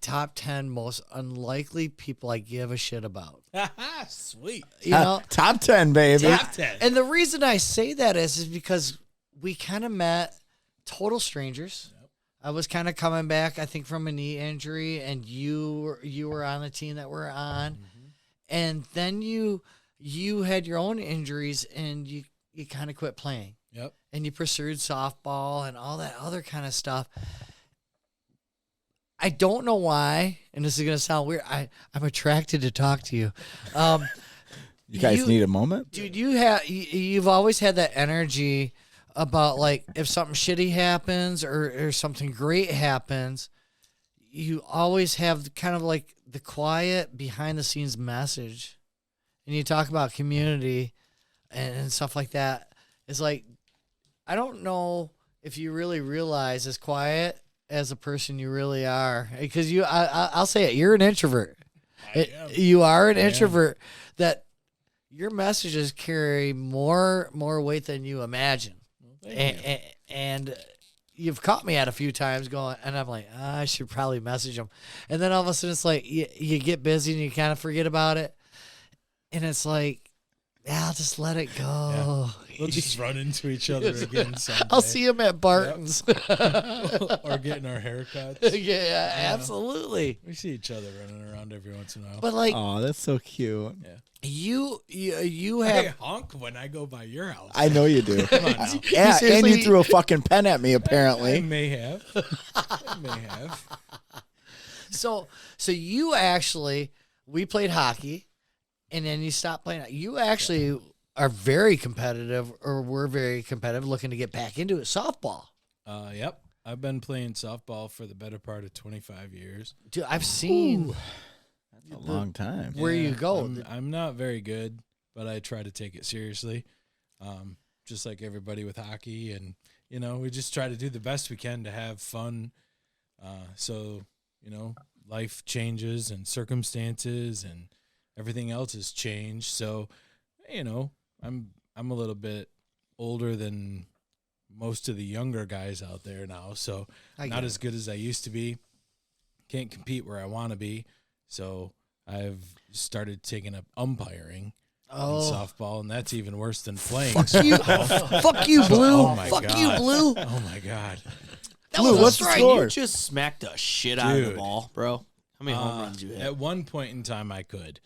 top 10 most unlikely people I give a shit about. Sweet. You know, Top 10, baby. Top 10. and the reason I say that is because we kind of met total strangers. I was kind of coming back, I think, from a knee injury, and you were on the team that we're on, and then you had your own injuries, and you kind of quit playing. Yep. And you pursued softball and all that other kind of stuff. I don't know why, and this is going to sound weird. I'm attracted to talk to you. You guys need a moment? Dude, you've always had that energy about, like, if something shitty happens or something great happens, you always have kind of like the quiet behind the scenes message. And you talk about community and stuff like that. It's like, I don't know if you really realize as quiet as a person you really are, because I'll say it, you're an introvert. You are an introvert that your messages carry more weight than you imagine. And you've caught me at a few times going, and I'm like, I should probably message them. And then all of a sudden it's like, you get busy and you kind of forget about it. And it's like, yeah, I'll just let it go. Yeah. We'll just run into each other again someday. I'll see him at Barton's. Or getting our haircuts. Yeah, absolutely. We see each other running around every once in a while. But like, Oh, that's so cute. you have. Hey, honk when I go by your house. I know you do. Come on now. Yeah, and seriously- you threw a fucking pen at me, I apparently. may have. I may have. So you actually, we played hockey, and then you stopped playing. You actually are very competitive, or were very competitive, looking to get back into it. Softball. Yep. I've been playing softball for the better part of 25 years. Dude, I've seen A long time. where you go. I'm not very good, but I try to take it seriously. Just like everybody with hockey, and we just try to do the best we can to have fun. So life changes and circumstances and everything else has changed. So, I'm a little bit older than most of the younger guys out there now. So not as good as I used to be. Can't compete where I want to be. So I've started taking up umpiring in softball, and that's even worse than playing. Fuck you, Blue. Oh my Fuck God. you, Blue. Oh my God. That Blue, was a what's the strike. score? You just smacked the shit out of the Dude. ball, bro. How many home runs you hit? At one point in time, I could.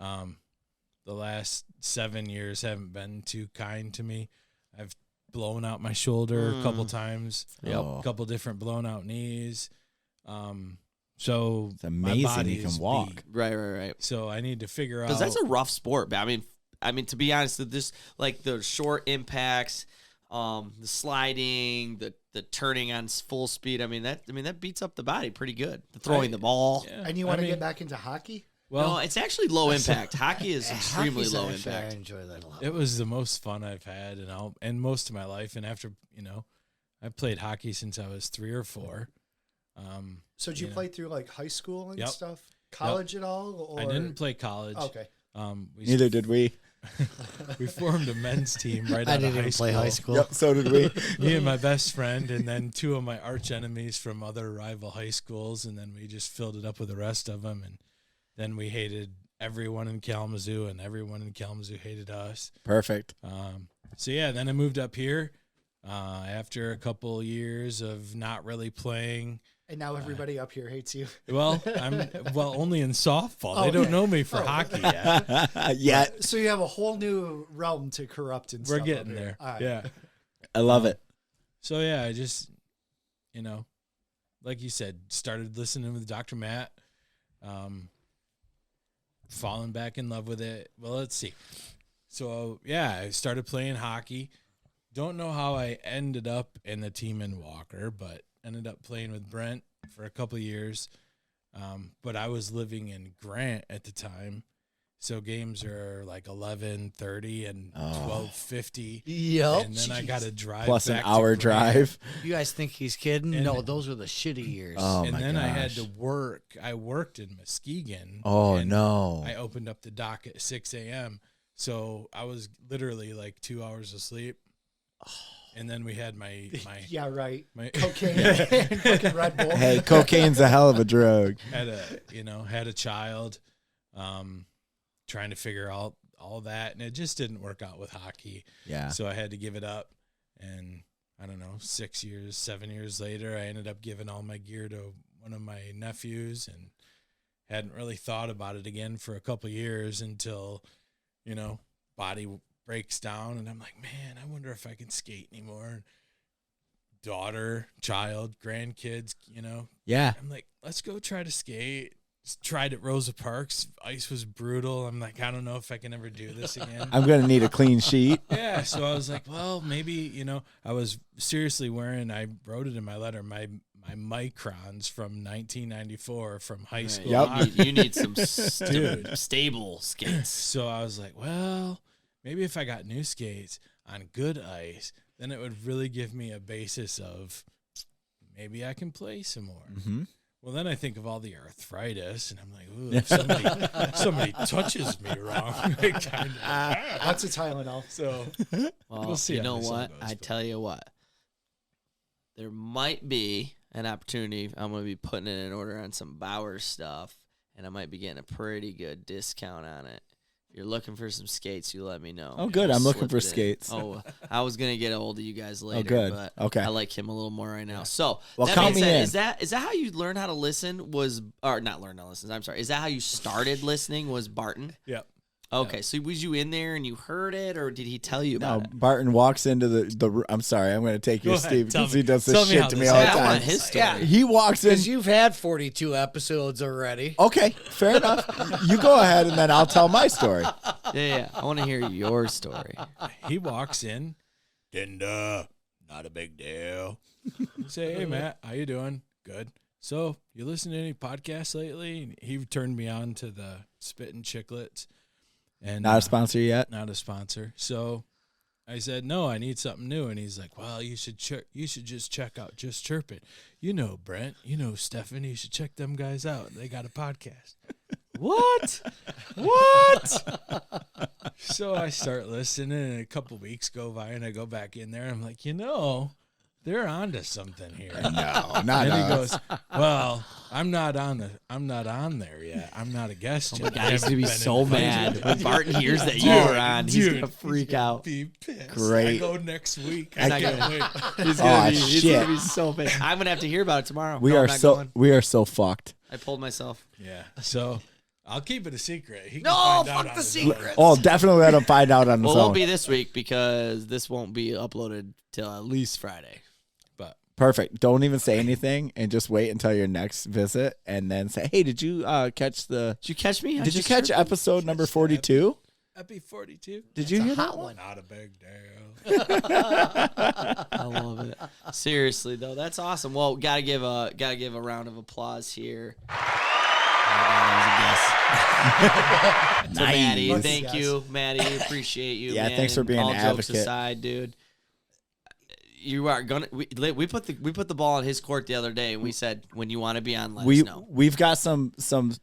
The last 7 years haven't been too kind to me. I've blown out my shoulder a couple times. Yep. A couple different blown out knees. So It's amazing my body you can is walk. beat. Right. So I need to figure out. Because that's a rough sport. But I mean, to be honest, this like the short impacts, the sliding, the turning on full speed. That beats up the body pretty good. The throwing the ball. Yeah, And you want to get back into hockey? Well, No, it's actually low impact. Hockey is extremely Hockey's low actually- I impact. enjoy that a lot. it was the most fun I've had, and most of my life. And after I played hockey since I was 3 or 4. So did you play through like high school and Yep. stuff? College at all? Or? I didn't play college. Okay. Neither did we. We formed a men's team right I out of didn't high even school. play high school. Yep, so did we. Me and my best friend, and then 2 of my arch enemies from other rival high schools, and then we just filled it up with the rest of them, and then we hated everyone in Kalamazoo, and everyone in Kalamazoo hated us. Perfect. So yeah, then I moved up here after a couple years of not really playing. And now everybody up here hates you. Well, I'm only in softball. They don't know me for hockey yet. Yeah, So you have a whole new realm to corrupt and We're stuff. up getting here. there. All right. Yeah. I love it. So yeah, I just, like you said, started listening with Dr. Matt, falling back in love with it. Well, let's see. So yeah, I started playing hockey. Don't know how I ended up in the team in Walker, but ended up playing with Brent for a couple of years. But I was living in Grant at the time. So games are like 11:30 and 12:50. Yep. And then I got to drive Plus an back to hour Grant. drive. You guys think he's kidding? And- No, those were the shitty years. Oh, And my then I had gosh. to work. I worked in Muskegon. Oh, and no. I opened up the dock at 6 a.m. So I was literally like 2 hours of sleep. And then we had my Yeah, right. my Cocaine and fucking Red Bull. Hey, cocaine's a hell of a drug. had a child, trying to figure out all that, and it just didn't work out with hockey. Yeah. So I had to give it up. And I don't know, 7 years later, I ended up giving all my gear to one of my nephews, and hadn't really thought about it again for a couple of years until, body breaks down, and I'm like, man, I wonder if I can skate anymore. Daughter, child, grandkids, Yeah. I'm like, let's go try to skate. Tried at Rosa Parks. Ice was brutal. I'm like, I don't know if I can ever do this again. I'm going to need a clean sheet. Yeah, so I was like, well, maybe, I was seriously wearing, I wrote it in my letter, my microns from 1994 from high school. Yep. You need some Dude. stable skates. So I was like, well, maybe if I got new skates on good ice, then it would really give me a basis of maybe I can play some more. Mm-hmm. Well, then I think of all the arthritis, and I'm like, ooh, if somebody touches me wrong, it kind of. Lots of Tylenol. So Well, We'll see you how know this all what? goes, I but- tell you what. There might be an opportunity. I'm going to be putting in an order on some Bauer stuff, and I might be getting a pretty good discount on it. If you're looking for some skates, you let me know. Oh, good. I'm looking Slip for it in. skates. Oh, I was going to get a hold of you guys later. good. But Okay. I like him a little more right now. So, Well, that count being me said, in. is that how you learn how to listen? Or not learn how to listen. I'm sorry. Is that how you started listening? Was Barton? Yep. Okay, so was you in there and you heard it, or did he tell you No, about it? Barton walks into the. I'm sorry, I'm going to take you, Go ahead, Steve, tell because me. he does Tell this me shit how to me this all the happened. I time. want his story. Yeah. He walks in. Because you've had 42 episodes already. Okay, fair enough. You go ahead, and then I'll tell my story. Yeah. I want to hear your story. He walks in, Dinda, not a big deal. I say, hey, Matt, how you doing? Good. So, you listen to any podcasts lately? And he turned me on to the Spittin' Chicklets. And Not a sponsor yet. Not a sponsor. So I said, no, I need something new. And he's like, well, you should just check out Just Chirpin'. You know, Brent, you know, Stephan, you should check them guys out. They got a podcast. What? So I start listening, and a couple weeks go by, and I go back in there, and I'm like, they're onto something here. No, not And he us. goes, well, I'm not on there yet. I'm not a guest yet. Guys, gonna be Been so invited. mad when Barton hears that you were on. He's gonna freak out. Be pissed. Great. I go next week. He's I not can't gonna- wait. He's Oh, gonna be shit. so pissed. I'm gonna have to hear about it tomorrow. We No, I'm are not so going. we are so fucked. I pulled myself. Yeah. So I'll keep it a secret. He can No, find out fuck on the his own. secret. Oh, definitely let him find out on his Well, it own. won't be this week because this won't be uploaded till at least Friday. But Perfect. Don't even say anything and just wait until your next visit and then say, "Hey, did you catch the? Did you catch me? Did you catch episode number 42? Epi 42. Did you hear that one. Not a big deal. I love it. Seriously though, that's awesome. Well, gotta give a round of applause here. To Maddie, Nice. thank you, Maddie. Appreciate you. Yeah, man. thanks for being All an jokes advocate. aside, dude. You are gonna. We put the ball in his court the other day, and we said when you want to be on, let us know. We've got some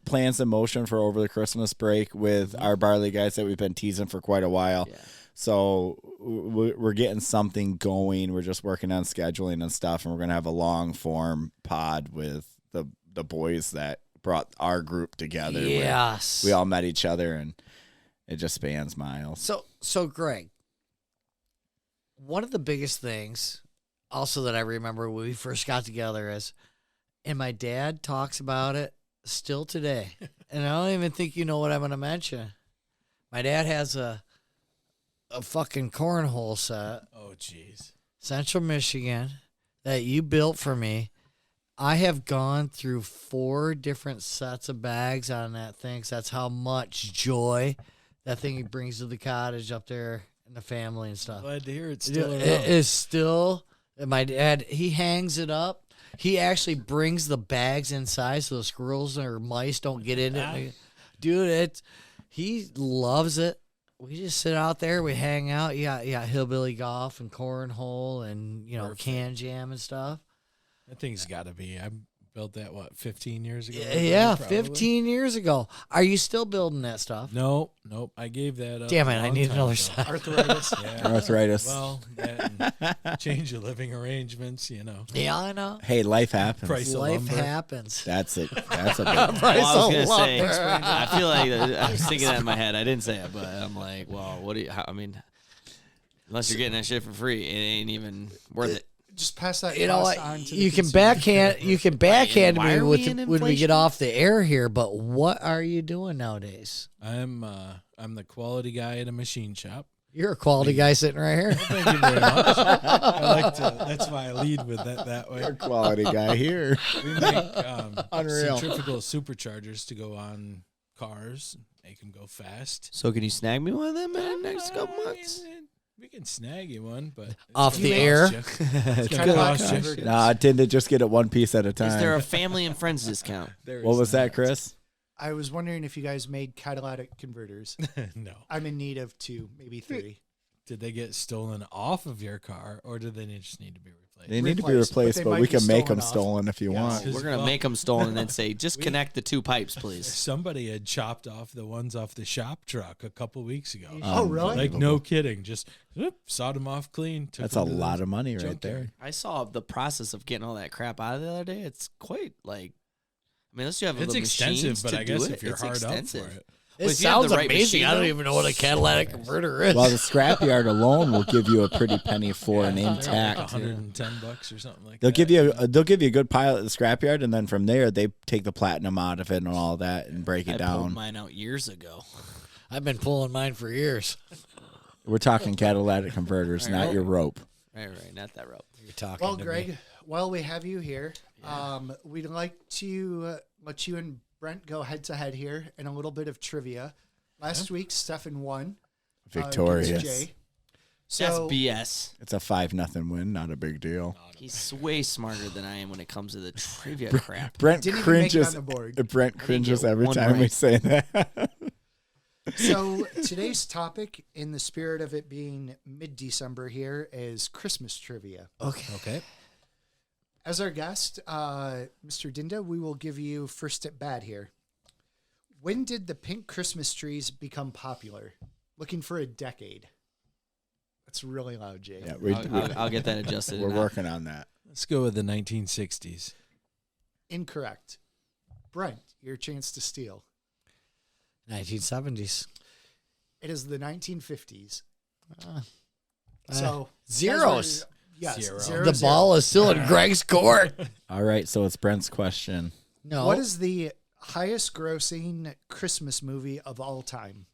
plans in motion for over the Christmas break with our barley guys that we've been teasing for quite a while. Yeah. So we're getting something going. We're just working on scheduling and stuff, and we're gonna have a long form pod with the boys that brought our group together. where Yes. we all met each other, and it just spans miles. So Greg, one of the biggest things also that I remember when we first got together is, and my dad talks about it still today, and I don't even think you know what I'm going to mention. My dad has a fucking cornhole set, Oh, jeez. Central Michigan, that you built for me. I have gone through 4 different sets of bags on that thing. 'Cause that's how much joy that thing brings to the cottage up there and the family and stuff. Glad to hear it's still around. It is still. My dad, he hangs it up. He actually brings the bags inside so the squirrels or mice don't get in it. Dude, he loves it. We just sit out there. We hang out. Yeah, hillbilly golf and cornhole and can jam and stuff. That thing's got to be. I built that, 15 years ago? Yeah, Probably. 15 years ago. Are you still building that stuff? Nope. I gave that up. Damn it, a I long need time another ago. side. Arthritis. Yeah. Arthritis. Well, that and change of living arrangements, Yeah, I know. Hey, life happens. Price of Life lumber. happens. That's it. That's a big Well, I was gonna love say, there. I feel like I was thinking that in my head. I didn't say it, but I'm like, well, what do you? I mean, unless you're getting that shit for free, it ain't even worth it. Just pass that. You know cost what? on to the You can consumer. backhand Why me are we in when we get inflation? off the air here. But what are you doing nowadays? I'm the quality guy at a machine shop. You're a quality guy sitting right here. Thank you very much. I like to. That's why I lead with that way. quality guy here. We make Unreal. centrifugal superchargers to go on cars, make them go fast. So can you snag me one of them in the next couple months? We can snag you one, but it's Off gonna the cost air? you. It's Kind gonna of like cost you. converters. Nah, Dinda, just get it one piece at a time. Is there a family and friends discount? There What is was that, not. Chris? I was wondering if you guys made catalytic converters. No. I'm in need of 2, maybe 3. Did they get stolen off of your car, or did they just need to be replaced? They need to be Replaced, but replaced, they but might we be can make them stolen off. stolen if you want. Yes. We're gonna Well- make them stolen and then say, just connect the 2 pipes, please. Somebody had chopped off the ones off the shop truck a couple weeks ago. Oh, really? Like, no kidding. Just sawed them off clean. took That's them a to the lot of money right junkyard. there. I saw the process of getting all that crap out of the other day. It's quite like, I mean, unless you have It's the extensive, machines but to I guess do if you're it's hard extensive. up for it. It Well, if you have sounds the right amazing. machine, I don't though- even know what a catalytic converter is. Well, the scrapyard alone will give you a pretty penny for an Like intact. $110 or something like They'll that. give you a good pile at the scrapyard, and then from there they take the platinum out of it and all that and break I it pulled down. mine out years ago. I've been pulling mine for years. We're talking catalytic converters, not your rope. Right, not that rope. You're talking Well, to Greg, me. while we have you here, we'd like to let you and Brent go head to head here in a little bit of trivia. Last week, Stephan won. Victorious. Against Jay. That's So BS. It's a 5-0 win, not a big deal. He's way smarter than I am when it comes to the trivia crap. Brent didn't even make it cringes. on the board. Brent cringes get every one time we right. say that. So today's topic, in the spirit of it being mid-December here, is Christmas trivia. Okay. As our guest, Mr. Dinda, we will give you first at bat here. When did the pink Christmas trees become popular? Looking for a decade. That's really loud, Jay. Yeah, I'll get that adjusted. we're working on that. Let's go with the 1960s. Incorrect. Brent, your chance to steal. 1970s. It is the 1950s. So So zeros. Yes, Zero. zero, The zero. ball is still in Greg's court. All right, so it's Brent's question. No, What is the highest grossing Christmas movie of all time?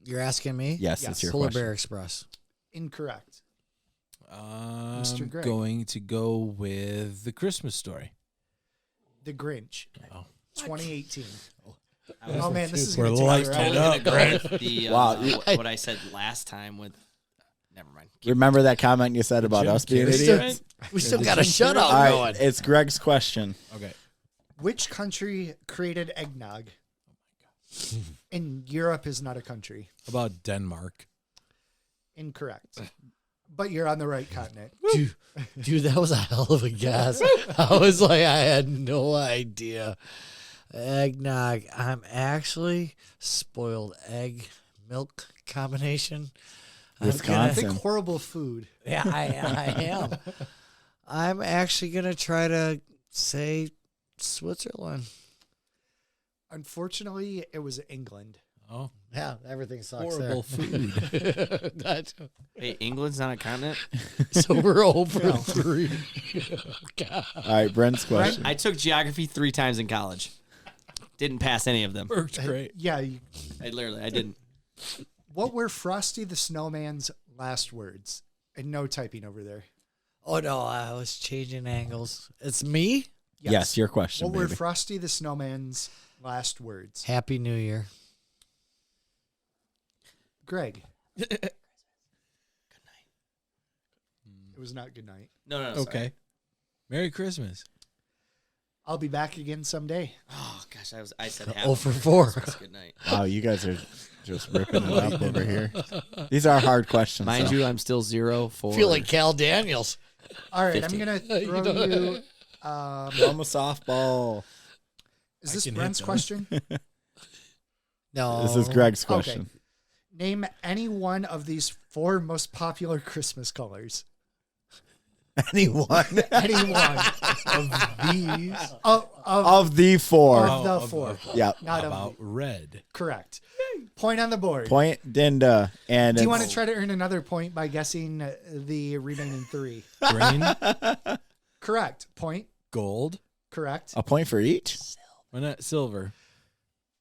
you're asking me? Yes, Yes. it's your Polar question. Bear Express. Incorrect. I'm Gregg. going to go with The Christmas Story. The Grinch. Oh. 2018. Oh man, this is We're going to lighting take it forever. up, Brent. The, Wow. what I said last time with. Never mind. Remember that comment you said about Jim us being Carrey. idiots? We still got a shutout All right, going. it's Greg's question. Okay. Which country created eggnog? And Europe is not a country. How about Denmark? Incorrect. But you're on the right continent. Dude, that was a hell of a guess. I was like, I had no idea. Eggnog. I'm actually spoiled egg milk combination. I'm I Wisconsin. think horrible food. Yeah, I am. I'm actually gonna try to say Switzerland. Unfortunately, it was England. Oh, Yeah, everything sucks horrible food. there. Wait, England's not a continent? So we're over 3. God. All right, Brent's question. I took geography 3 times in college. Didn't pass any of them. Worked great. Yeah. I didn't. What were Frosty the Snowman's last words? And no typing over there. Oh no, I was changing angles. It's me. Yes, your question, What were baby. Frosty the Snowman's last words? Happy New Year. Greg. It was not good night. No. Okay. Merry Christmas. I'll be back again someday. Oh gosh, I said half. 0 for 4. Good night. Wow, you guys are just ripping it up over here. These are hard questions. Mind so. you, I'm still 0 for. Feel like Cal Daniels. All right, 15. I'm going to throw you. Throw 'em a softball. Is I this can hit Brent's those. question? No, This is Greg's question. Name any one of these 4 most popular Christmas colors. Anyone Any one of these. Of of the 4. Of the of 4. Yeah. Not How of about red? Correct. Point on the board. Point Dinda. And Do you it's- want to try to earn another point by guessing the remaining 3? Green? Correct. Point. Gold? Correct. a point for each? Why not silver?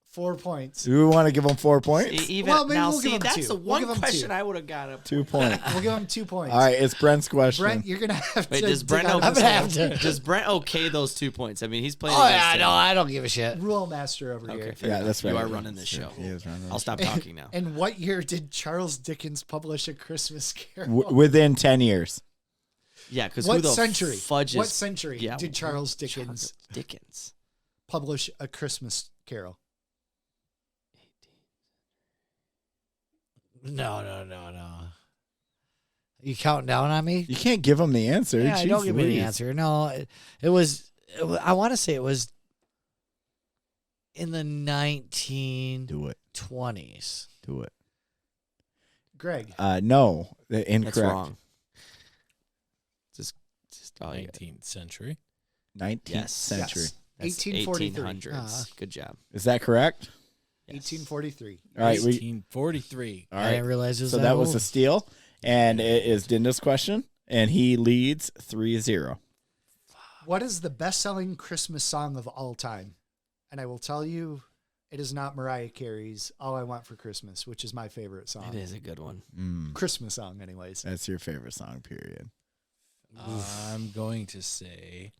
4 points. Do we want to give them 4 points? Even Well, maybe now, we'll give see, him that's 2. the We'll one give him question 2. I would have got up. 2 points. We'll give him 2 points. All right, it's Brent's question. Brent, you're gonna have Wait, to. does Brent dig out okay? I'm this gonna have one. to. Does Brent okay those 2 points? I mean, he's playing. Oh against yeah, him. no, I don't give a shit. Rule master over Okay, here. fair Yeah, enough. that's right. You are running this show. He is running I'll this stop talking now. In what year did Charles Dickens publish A Christmas Carol? Within 10 years. Yeah, because What who the century? fudge What is- century Yeah, did Charles Dickens Dickens. publish A Christmas Carol? No. You counting down on me? You can't give him the answer. Yeah, Jeez don't give me the Louise. answer. No, it was. I want to say it was in the 1920s. Do it. Do it. Greg. No, incorrect. That's wrong. Just oh, yeah. 19th century. 19th Yes. century. Yes. That's 1843. 1800s. Good job. Is that correct? Yes. 1843. All right. 1843. All I right. didn't realize it was So that that was old. a steal. And it is Dinda's question. And he leads 3-0. What is the best-selling Christmas song of all time? And I will tell you, it is not Mariah Carey's "All I Want for Christmas," which is my favorite song. It is a good one. Christmas song, anyways. That's your favorite song, period. I'm going to say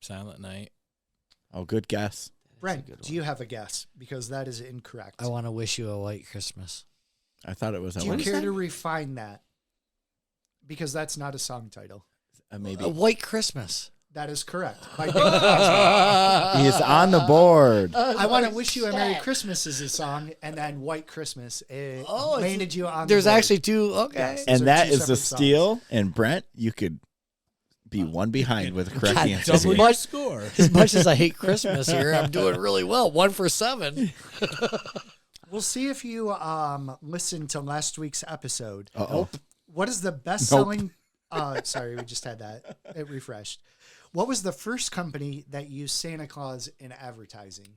Silent Night. Oh, good guess. Brent, good do you have a guess? Because that is incorrect. I want to wish you a white Christmas. I thought it was Do you care to refine that? Because that's not a song title. maybe. A white Christmas. That is correct. He's on the board. I Want to Wish You a Merry Christmas is a song, and then White Christmas landed you on There's the board. actually two. Okay. Yes. And Those are that two is the separate steal. And Brent, you could be one behind with a correct God, answer. double here. your score. As much as I hate Christmas here, I'm doing really well. 1 for 7. We'll see if you listened to last week's episode. Uh-oh. What is the best-selling... sorry, we just had that. It refreshed. What was the first company that used Santa Claus in advertising?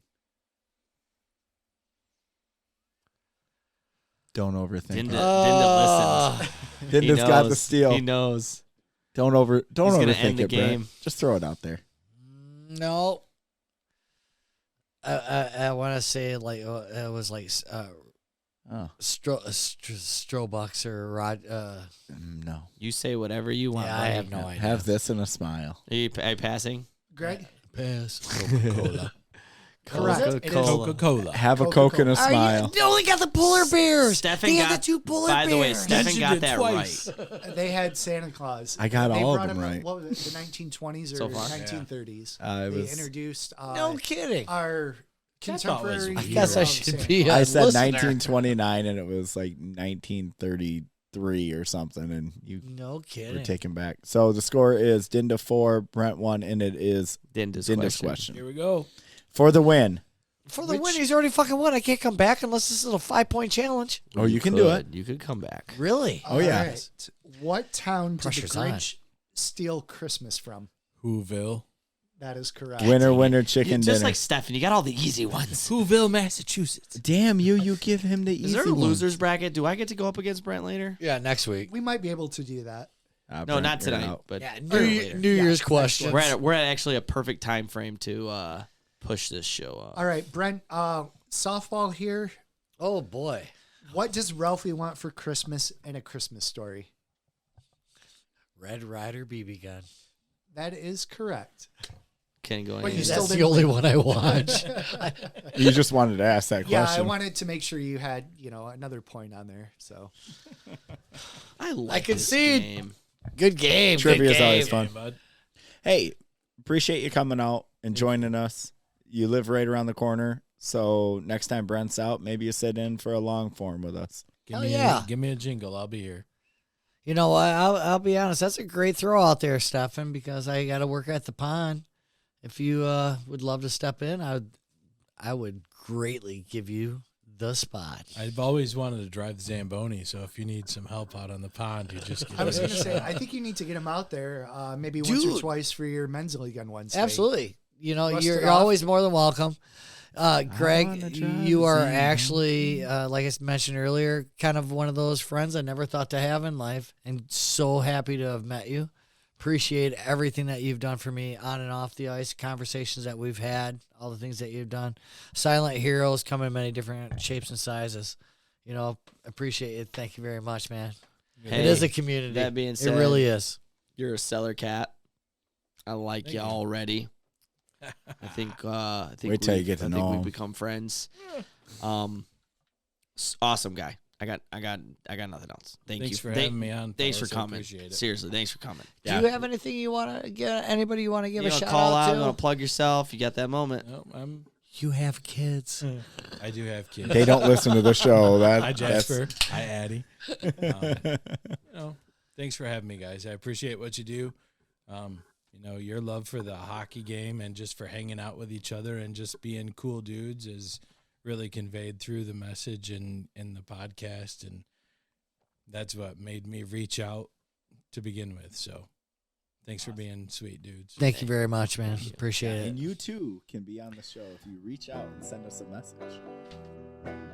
Don't overthink Dinda, it. Dinda listens. Dinda's He got the knows. steal. He knows. Don't He's gonna overthink end the it, Brent. game. Just throw it out there. No. I want to say like it was like Strobucks or Rod. No. You say whatever you want. Yeah, I buddy. have no idea. Have this and a smile. Are you passing? Greg? Pass. Coca-Cola. Correct. It is Coca-Cola. Have a Coke and a smile. They only got the polar bears. Stephan they got had the 2 polar By the way, bears. Stephan Mentioned got it that twice. right. They had Santa Claus. I got They all of brought them him in, right. what was it, the 1920s or So far? 1930s? It They was- introduced No kidding. our contemporary. I guess I hero, should Santa be. Claus. I said listener. 1929 and it was like 1933 or something, and you No were kidding. taken back. So the score is Dinda 4, Brent 1, and it is Dinda's Dinda's question. question. Here we go. For the win. For the win, he's already fucking won. I can't come back unless this is a 5-point challenge. Oh, you can do it. You could come back. Really? Oh, yeah. All right. What town did the Pressure's on. Grinch steal Christmas from? Whoville. That is correct. Winner, chicken Just dinner. like Stephan, you got all the easy ones. Whoville, Massachusetts. Damn you give him the easy Is there a one. losers bracket? Do I get to go up against Brent later? Yeah, next week. We might be able to do that. No, Brent, not you're tonight, out. but Yeah, later. New Year's next question. We're at actually a perfect time frame to push this show up. All right, Brent, softball here. Oh, boy. What does Ralphie want for Christmas in A Christmas Story? Red Ryder BB gun. That is correct. Can't go But any. you still That's the didn't only win. one I watch. You just wanted to ask that Yeah, I question. wanted to make sure you had, another point on there. So I like can this see it. game. Good game. Trivia good is game. always fun. Hey, bud. Hey, appreciate you coming out and joining us. You live right around the corner, so next time Brent's out, maybe you sit in for a long form with us. Give Hell me yeah. give me a jingle. I'll be here. You know what? I'll be honest. That's a great throw out there, Stephan, because I got to work at the pond. If you would love to step in, I would greatly give you the spot. I've always wanted to drive the Zamboni, so if you need some help out on the pond, you just give I was me a going to say, shout. I think you need to get him out there maybe once or Dude. twice for your men's league on Wednesday. Absolutely. You know, Rust it you're off. always more than welcome. wanna Greg, drive you are Zamboni. actually, like I mentioned earlier, kind of one of those friends I never thought to have in life, and so happy to have met you. Appreciate everything that you've done for me on and off the ice, conversations that we've had, all the things that you've done. Silent heroes come in many different shapes and sizes. You know, appreciate it. Thank you very much, man. Hey, it is a community. that being it said, really is. You're a seller cat. I like you already. I think. Wait till you get to know we've him. become friends. Awesome guy. I got nothing else. Thanks you for having me on. Thanks for fellas. I coming. appreciate it. Seriously, thanks for coming. Do you have anything you want to get? Anybody you want to give You a know, shout call out. out You want to? to plug yourself. You got that moment. No, You have kids. I do have kids. They don't listen to the show. Hi, That's Jasper. Hi, Addie. Thanks for having me, guys. I appreciate what you do. Your love for the hockey game and just for hanging out with each other and just being cool dudes is really conveyed through the message and in the podcast. And that's what made me reach out to begin with. So thanks for being sweet dudes. Thank you very much, man. Appreciate it. And you too can be on the show if you reach out and send us a message.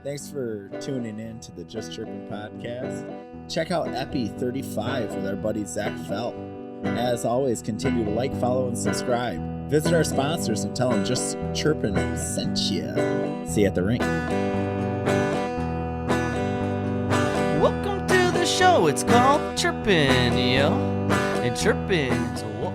Thanks for tuning in to the Just Chirping podcast. Check out Eppy 35 with our buddy Zach Felt. As always, continue to like, follow, and subscribe. Visit our sponsors and tell them Just Chirping sent you. See you at the rink. Welcome to the show. It's called Chirpin', yo. And chirping is what